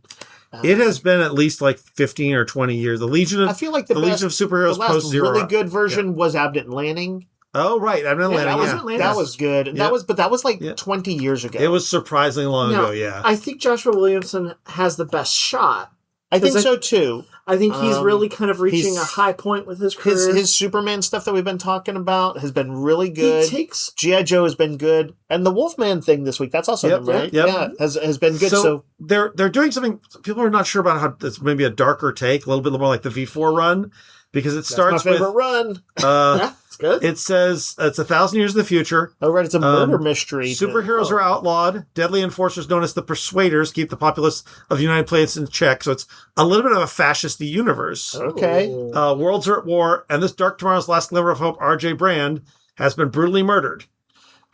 It has been at least like 15 or 20 years. The Legion of I feel like the Legion of Superheroes the last post-Zero. really good version was Abnett and Lanning. Oh, right. Abnett and Lanning, That was good. Yep. That was like 20 years ago. It was surprisingly long ago, yeah. I think Joshua Williamson has the best shot. I think so too. I think he's really kind of reaching a high point with his career. His Superman stuff that we've been talking about has been really good. He takes G.I. Joe has been good, and the Wolfman thing this week, that's also been right. Yep. Yeah, has been good. So they're doing something. People are not sure about how it's maybe a darker take, a little bit more like the V4 run, because it starts my favorite run. Yeah, it's good. It says it's 1,000 years in the future. Oh, right, it's a murder mystery. Superheroes are outlawed. Deadly enforcers known as the Persuaders keep the populace of the United Planets in check. So it's a little bit of a fascist universe. Okay. Worlds are at war, and this Dark Tomorrow's last glimmer of hope, R.J. Brand, has been brutally murdered.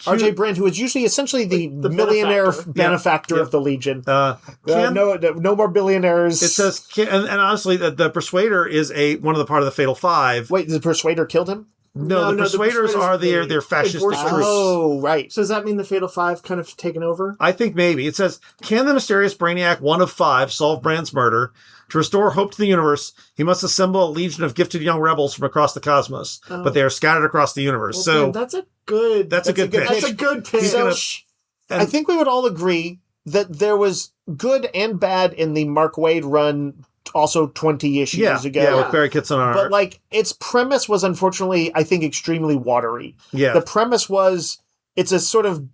R.J. Brand, who is usually essentially the millionaire benefactor of the Legion. No more billionaires. It says, and honestly, the Persuader is one of the part of the Fatal Five. Wait, the Persuader killed him? No, the Persuaders are their fascistic troops. Oh, right. So does that mean the Fatal Five kind of taken over? I think maybe. It says, can the mysterious Brainiac, one of five, solve Brand's murder? To restore hope to the universe, he must assemble a legion of gifted young rebels from across the cosmos, but they are scattered across the universe. Well, that's a good pitch. That's a good pitch. I think we would all agree that there was good and bad in the Mark Waid run also 20-ish years ago. Yeah, with Barry Kitson on But like its premise was unfortunately, I think, extremely watery. Yeah. The premise was it's a sort of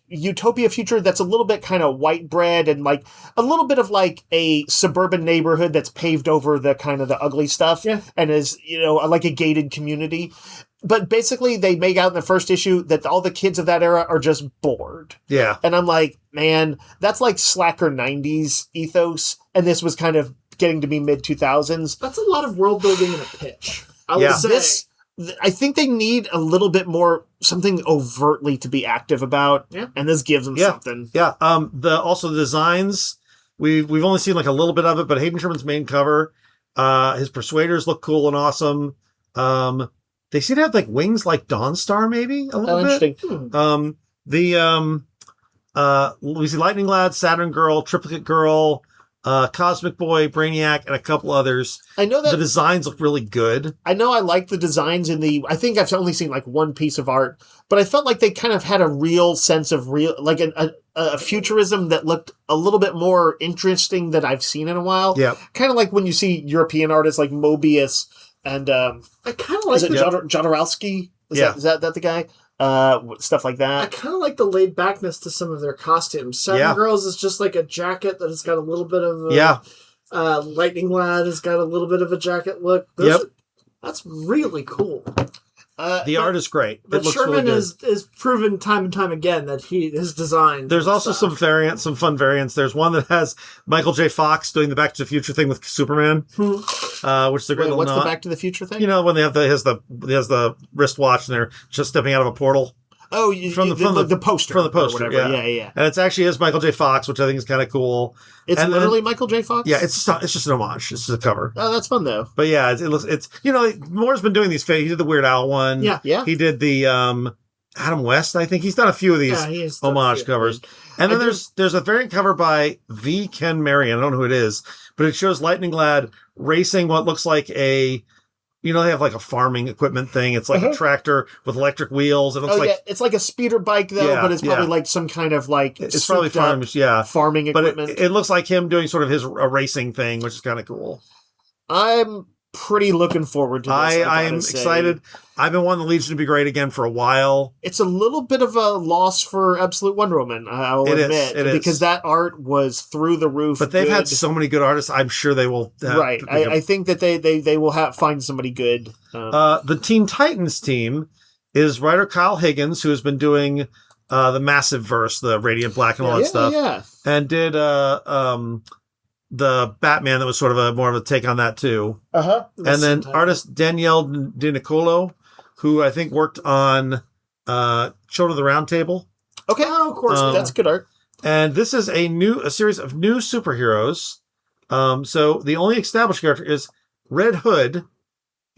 utopia future that's a little bit kind of white bread and like a little bit of like a suburban neighborhood that's paved over the kind of the ugly stuff and is, like a gated community. But basically they make out in the first issue that all the kids of that era are just bored. Yeah. And I'm like, man, that's like slacker 90s ethos. And this was kind of getting to be mid 2000s. That's a lot of world building in a pitch. I would say. I think they need a little bit more something overtly to be active about, and this gives them something. Yeah. Also the designs, we've only seen like a little bit of it, but Hayden Sherman's main cover, his Persuaders look cool and awesome. They seem to have like wings like Dawnstar, maybe a little bit. Interesting. We see Lightning Lad, Saturn Girl, Triplicate Girl, Cosmic Boy, Brainiac, and a couple others. I know that the designs look really good. I know I like the designs I think I've only seen like one piece of art, but I felt like they kind of had a real sense of like a futurism that looked a little bit more interesting than I've seen in a while. Yeah. Kind of like when you see European artists like Mobius and I kind of like Jodorowsky. Is that the guy? Stuff like that. I kind of like the laid backness to some of their costumes. Saturn Girls is just like a jacket that has got a little bit of Lightning Lad has got a little bit of a jacket look. That's really cool. The art is great. But Sherman is proven time and time again that his design. There's also some fun variants. There's one that has Michael J. Fox doing the Back to the Future thing with Superman, which they're going to what's the Back to the Future thing? When they have he has the wristwatch and they're just stepping out of a portal. Oh, from the poster. From the poster, yeah. And it's actually is Michael J. Fox, which I think is kind of cool. It's literally Michael J. Fox? Yeah, it's just an homage. It's just a cover. Oh, that's fun, though. But yeah, it's Moore's been doing these. He did the Weird Al one. Yeah. He did the Adam West, I think. He's done a few of these homage covers. And then there's a variant cover by V. Ken Marion. I don't know who it is, but it shows Lightning Lad racing what looks like a... they have like a farming equipment thing. It's like a tractor with electric wheels. And it's like a speeder bike though, but it's probably like some kind of like it's probably farming equipment. But it looks like him doing sort of his racing thing, which is kind of cool. I'm pretty looking forward to this. I am excited. I've been wanting the Legion to be great again for a while. It's a little bit of a loss for Absolute Wonder Woman, I'll admit. Because that art was through the roof. But they've had so many good artists, I'm sure they will. Right. I think that they will find somebody good. The Teen Titans team is writer Kyle Higgins, who has been doing the Massive Verse, the Radiant Black and all that stuff. Yeah. And did the Batman that was sort of more of a take on that too. And then artist Danielle DiNicolo, who I think worked on Children of the Round Table. Okay, of course, that's good art. And this is a series of new superheroes. So the only established character is Red Hood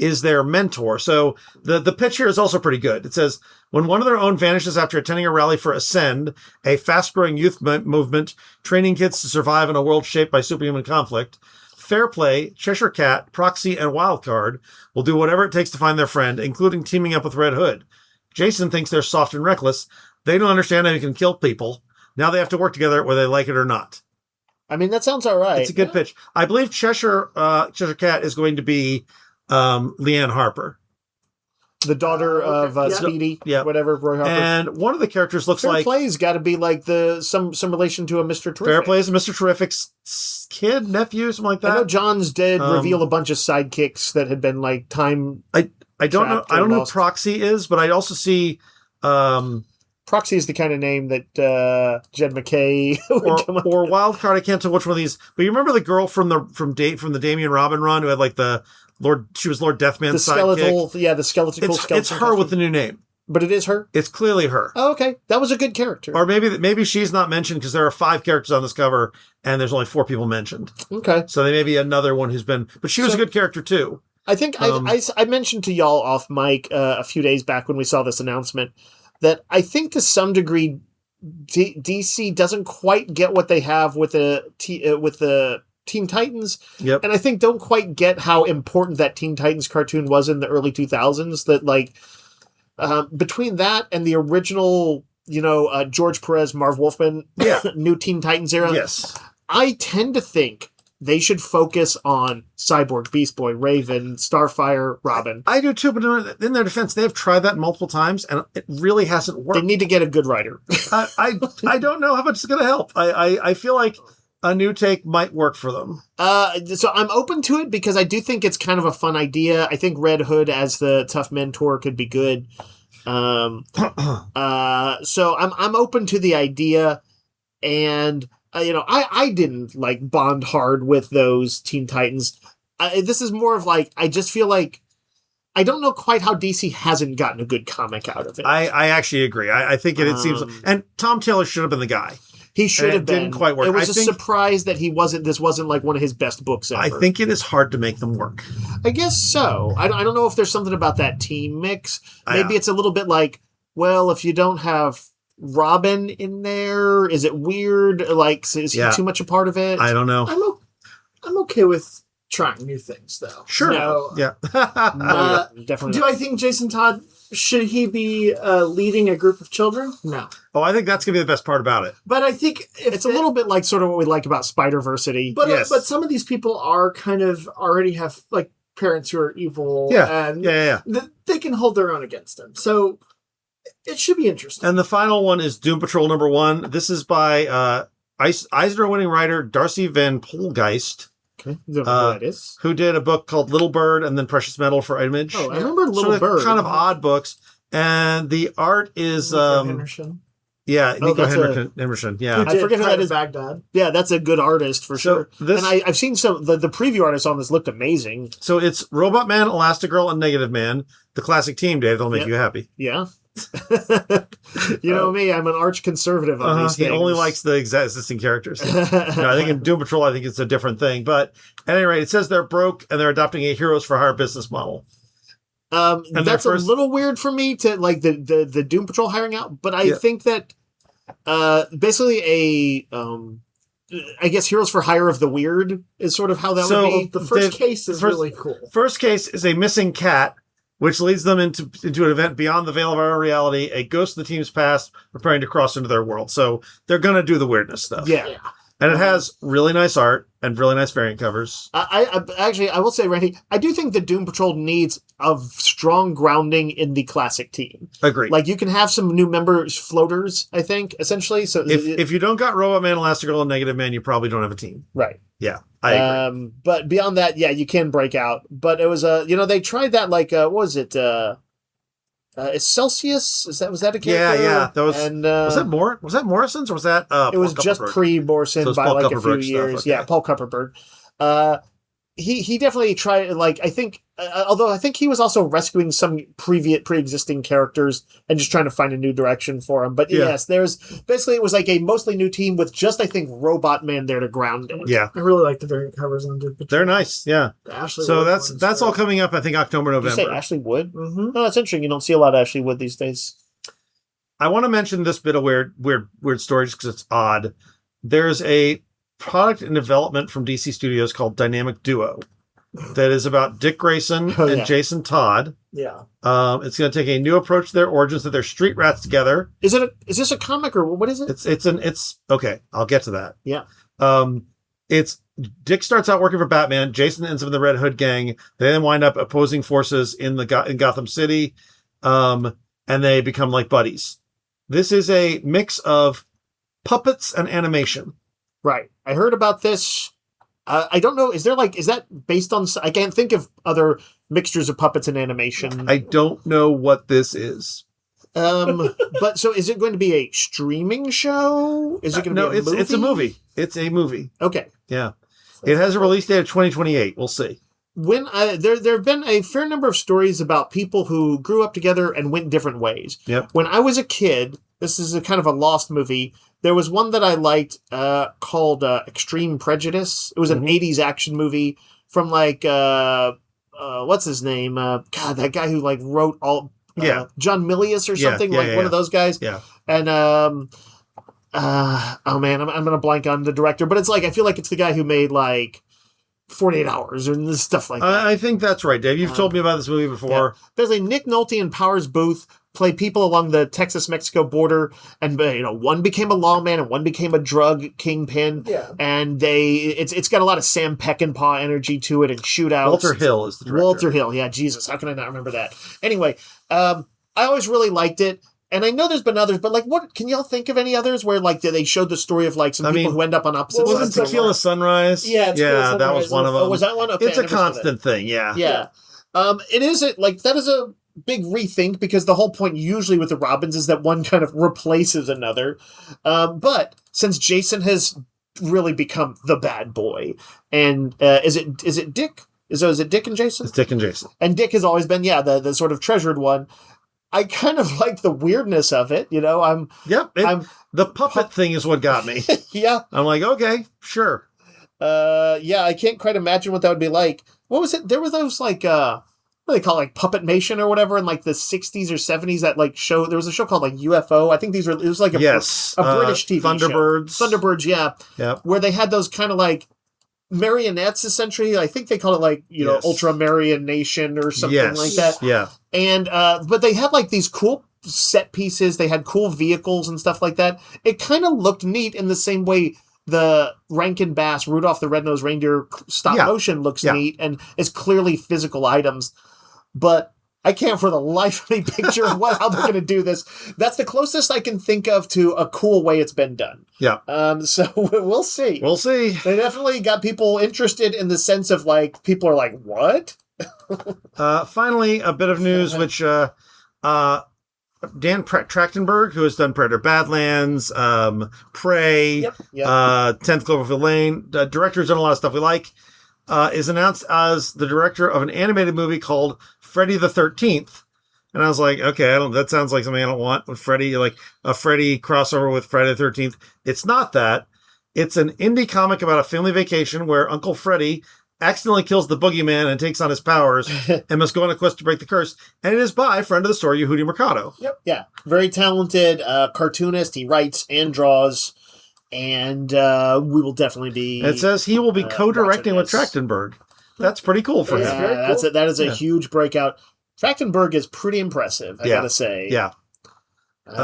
is their mentor. So the pitch here is also pretty good. It says, when one of their own vanishes after attending a rally for Ascend, a fast-growing youth movement training kids to survive in a world shaped by superhuman conflict, Fairplay, Cheshire Cat, Proxy, and Wildcard will do whatever it takes to find their friend, including teaming up with Red Hood. Jason thinks they're soft and reckless. They don't understand how you can kill people. Now they have to work together whether they like it or not. I mean, that sounds all right. It's a good pitch. I believe Cheshire Cat is going to be Leanne Harper. The daughter of Speedy, whatever, Roy Harper. And one of the characters looks like... Fairplay's got to be like some relation to a Mr. Terrific. Fairplay's a Mr. Terrific's kid, nephew, something like that. I know Johns did reveal a bunch of sidekicks that had been like time... I don't know. I don't know who Proxy is, but I also see... Proxy is the kind of name that Jed McKay would come up or with. Wildcard. I can't tell which one of these. But you remember the girl from the Damien Robin run who had like the Lord? She was Lord Deathman's sidekick. The skeletal. It's her with the new name. But it is her? It's clearly her. Oh, okay. That was a good character. Or maybe she's not mentioned because there are 5 characters on this cover and there's only 4 people mentioned. Okay. So they may be another one who's been... But she was a good character too. I think I mentioned to y'all off mic a few days back when we saw this announcement that I think to some degree DC doesn't quite get what they have with the Teen Titans. Yep. And I think don't quite get how important that Teen Titans cartoon was in the early 2000s. That like... between that and the original, George Perez, Marv Wolfman, new Teen Titans era, yes, I tend to think they should focus on Cyborg, Beast Boy, Raven, Starfire, Robin. I do too, but in their defense, they have tried that multiple times, and it really hasn't worked. They need to get a good writer. I don't know how much it's going to help. I feel like a new take might work for them. So I'm open to it because I do think it's kind of a fun idea. I think Red Hood as the tough mentor could be good. So I'm open to the idea, and I didn't like bond hard with those Teen Titans. This is more of like I just feel like I don't know quite how DC hasn't gotten a good comic out of it. I actually agree. I think it seems, and Tom Taylor should have been the guy. He should have been. Didn't quite work. It was a surprise that this wasn't like one of his best books ever. I think it is hard to make them work. I guess so. I don't know if there's something about that team mix. Maybe it's a little bit like, well, if you don't have Robin in there, is it weird? Like, is he too much a part of it? I don't know. I'm okay with trying new things, though. Sure. No, definitely. Do I think Jason Todd, should he be leading a group of children? No. Oh, I think that's going to be the best part about it. But I think it's a little bit like sort of what we like about Spider-Versity. But but some of these people are kind of already have like parents who are evil. And they can hold their own against them. So it should be interesting. And the final one is Doom Patrol #1. This is by Eisner-winning writer Darcy Van Polgeist. Okay. That is. Who did a book called Little Bird and then Precious Metal for Image. Oh, I remember Little Bird. Kind of odd books. And the art is... Nico Henderson. Yeah, Nico Henderson. Yeah. I forget who that is. Baghdad. Yeah, that's a good artist for sure. And I've seen some... The preview artists on this looked amazing. So it's Robot Man, Elastigirl, and Negative Man. The classic team, Dave. They'll make you happy. Yeah. You know me, I'm an arch conservative on these things. He only likes the existing characters. I think in Doom Patrol, I think it's a different thing. But at any rate, it says they're broke and they're adopting a heroes for hire business model. That's a little weird for me to like the Doom Patrol hiring out, but I think that basically I guess heroes for hire of the weird is sort of how that would be. The first case is really cool. First case is a missing cat, which leads them into an event beyond the veil of our reality, a ghost of the team's past preparing to cross into their world. So they're going to do the weirdness stuff. Yeah. And it has really nice art and really nice variant covers. I will say, Randy, I do think the Doom Patrol needs a strong grounding in the classic team. Agreed. Like, you can have some new members, floaters, I think, essentially. So if you don't got Robot Man, Elastigirl, and Negative Man, you probably don't have a team. Right. Yeah, I agree. But beyond that, you can break out. But it was they tried that what was it? Is Celsius? Was that a character? Yeah. That was. And was that Morrison's or was that? It was just pre-Morrison by like a few years. Okay. Yeah, Paul Kupperberg. he definitely tried, like, I think, although I think he was also rescuing some pre-existing characters and just trying to find a new direction for them. But yes, basically it was like a mostly new team with just, I think, Robot Man there to ground it. Yeah. I really like the variant covers on Doom Patrol. They're nice, yeah. So that's all coming up, I think, October, November. Did you say Ashley Wood? Mm-hmm. Oh, that's interesting. You don't see a lot of Ashley Wood these days. I want to mention this bit of weird stories because it's odd. There's a product in development from DC Studios called Dynamic Duo that is about Dick Grayson and Jason Todd. Yeah. It's going to take a new approach to their origins, that they're street rats together. Is this a comic or what is it? It's okay. I'll get to that. Yeah. It's Dick starts out working for Batman. Jason ends up in the Red Hood gang. They then wind up opposing forces in Gotham City. And they become like buddies. This is a mix of puppets and animation. Right. I heard about this. I don't know. Is that based on... I can't think of other mixtures of puppets and animation. I don't know what this is. But so is it going to be a streaming show? Is it going to be a movie? It's a movie. It's a movie. Okay. Yeah. It has a release date of 2028. We'll see. When there have been a fair number of stories about people who grew up together and went different ways. Yep. When I was a kid, this is a kind of a lost movie. There was one that I liked called Extreme Prejudice. It was an 80s action movie from like what's his name? God, that guy who like wrote all John Milius or something, one of those guys. Yeah. And oh man, I'm gonna blank on the director, but it's like I feel like it's the guy who made like 48 Hours and stuff like that. I think that's right, Dave. You've told me about this movie before. Yeah. Basically, Nick Nolte and Powers Booth play people along the Texas-Mexico border, and one became a lawman and one became a drug kingpin. Yeah. And it's got a lot of Sam Peckinpah energy to it and shootouts. Walter Hill is the director. Walter Hill, yeah, Jesus, how can I not remember that? Anyway, I always really liked it. And I know there's been others, but like, what can y'all think of any others where like they showed the story of like some people who end up on opposite sides? Wasn't Tequila Sunrise? Yeah, that was one of them. Oh, was that one? Okay, it's a constant thing, yeah. Yeah. It is that is a big rethink because the whole point usually with the Robins is that one kind of replaces another. But since Jason has really become the bad boy, and is it Dick? Is it Dick and Jason? It's Dick and Jason. And Dick has always been, the sort of treasured one. I kind of like the weirdness of it, the puppet thing is what got me. Yeah. I'm like, okay, sure. I can't quite imagine what that would be like. What was it? There were those like, what do they call it, like Puppet Nation or whatever in like the 60s or 70s that like show, there was a show called like UFO. I think it was like a British TV Thunderbirds. show. Thunderbirds, yeah. Yep. Where they had those kind of like marionettes essentially. I think they call it like, Ultra Marionation or something like that. Yeah. And, but they had like these cool set pieces. They had cool vehicles and stuff like that. It kind of looked neat in the same way the Rankin Bass, Rudolph the Red-Nosed Reindeer stop motion looks neat and is clearly physical items. But I can't for the life of me picture how they're going to do this. That's the closest I can think of to a cool way it's been done. Yeah. So we'll see. We'll see. They definitely got people interested in the sense of like, people are like, what? Finally, a bit of news, which Dan Trachtenberg, who has done Predator Badlands, Prey, 10th Cloverfield Lane, director's done a lot of stuff we like, is announced as the director of an animated movie called Freddy the 13th. And I was like, okay, that sounds like something I don't want with Freddy, like a Freddy crossover with Friday the 13th. It's not that. It's an indie comic about a family vacation where Uncle Freddy accidentally kills the boogeyman and takes on his powers and must go on a quest to break the curse. And it is by friend of the story, Yehudi Mercado. Yep. Yeah. Very talented cartoonist. He writes and draws. And we will definitely be... It says he will be co-directing with Trachtenberg. That's pretty cool for him. That is a huge breakout. Trachtenberg is pretty impressive, I gotta say. Yeah. 10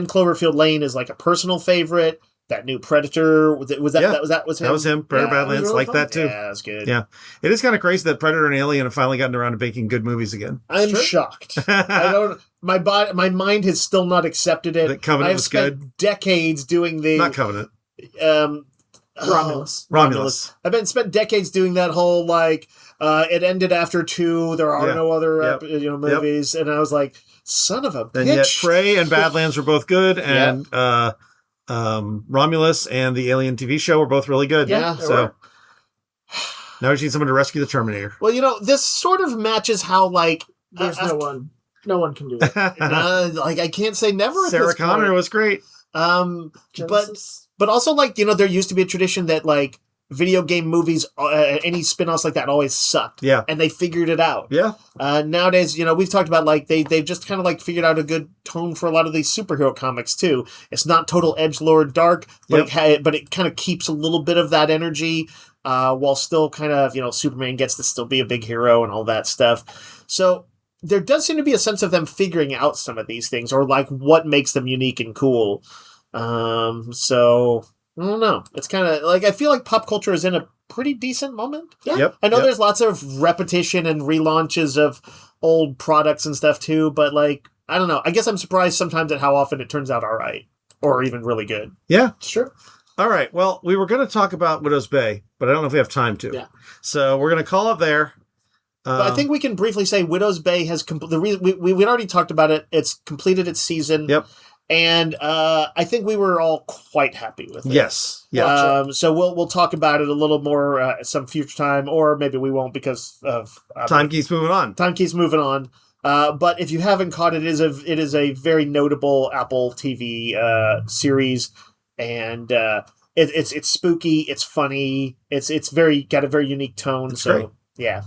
Cloverfield Lane is like a personal favorite. That new Predator, was him? That was him. Predator Badlands, really like fun. That too. Yeah, that's good. Yeah. It is kind of crazy that Predator and Alien have finally gotten around to making good movies again. I'm shocked. My mind has still not accepted it. That Covenant was good. I've spent decades doing the... Not Covenant. Romulus. I've spent decades doing that whole, like, it ended after 2, there are no other movies, and I was like, son of a bitch. And yet Prey and Badlands were both good, and Romulus and the Alien TV show were both really good. Yeah. So, Now we need someone to rescue the Terminator. Well, this sort of matches how, like... There's no one. No one can do that. Like, I can't say never at Sarah this Connor point. was great. But also, like, there used to be a tradition that, like, video game movies, any spin-offs like that always sucked. Yeah. And they figured it out. Yeah. Nowadays, we've talked about, like, they've just kind of, like, figured out a good tone for a lot of these superhero comics, too. It's not total edgelord dark, but but it kind of keeps a little bit of that energy, while still kind of, Superman gets to still be a big hero and all that stuff. So there does seem to be a sense of them figuring out some of these things, or, like, what makes them unique and cool. So... I don't know. It's kind of like I feel like pop culture is in a pretty decent moment. Yeah. Yep. I know there's lots of repetition and relaunches of old products and stuff too, but like I don't know. I guess I'm surprised sometimes at how often it turns out all right or even really good. Yeah. Sure. All right. Well, we were going to talk about Widow's Bay, but I don't know if we have time to. Yeah. So we're going to call it there. But I think we can briefly say Widow's Bay has the reason we'd already talked about it. It's completed its season. Yep. And I think we were all quite happy with it. Yes. Yeah. So we'll talk about it a little more at some future time, or maybe we won't because of time keeps moving on. Time keeps moving on. But if you haven't caught it, it is a very notable Apple TV series, and it's spooky, it's funny, it's got a very unique tone. It's so great. Yeah.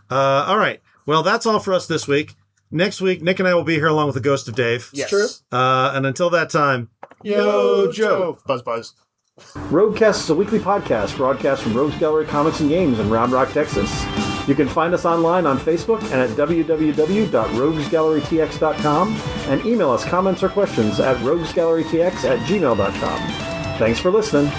All right. Well, that's all for us this week. Next week, Nick and I will be here along with the Ghost of Dave. Yes. True. And until that time, Yo, Joe. Buzz. Roguecast is a weekly podcast broadcast from Rogues Gallery Comics and Games in Round Rock, Texas. You can find us online on Facebook and at www.roguesgallerytx.com and email us comments or questions at roguesgallerytx@gmail.com. Thanks for listening.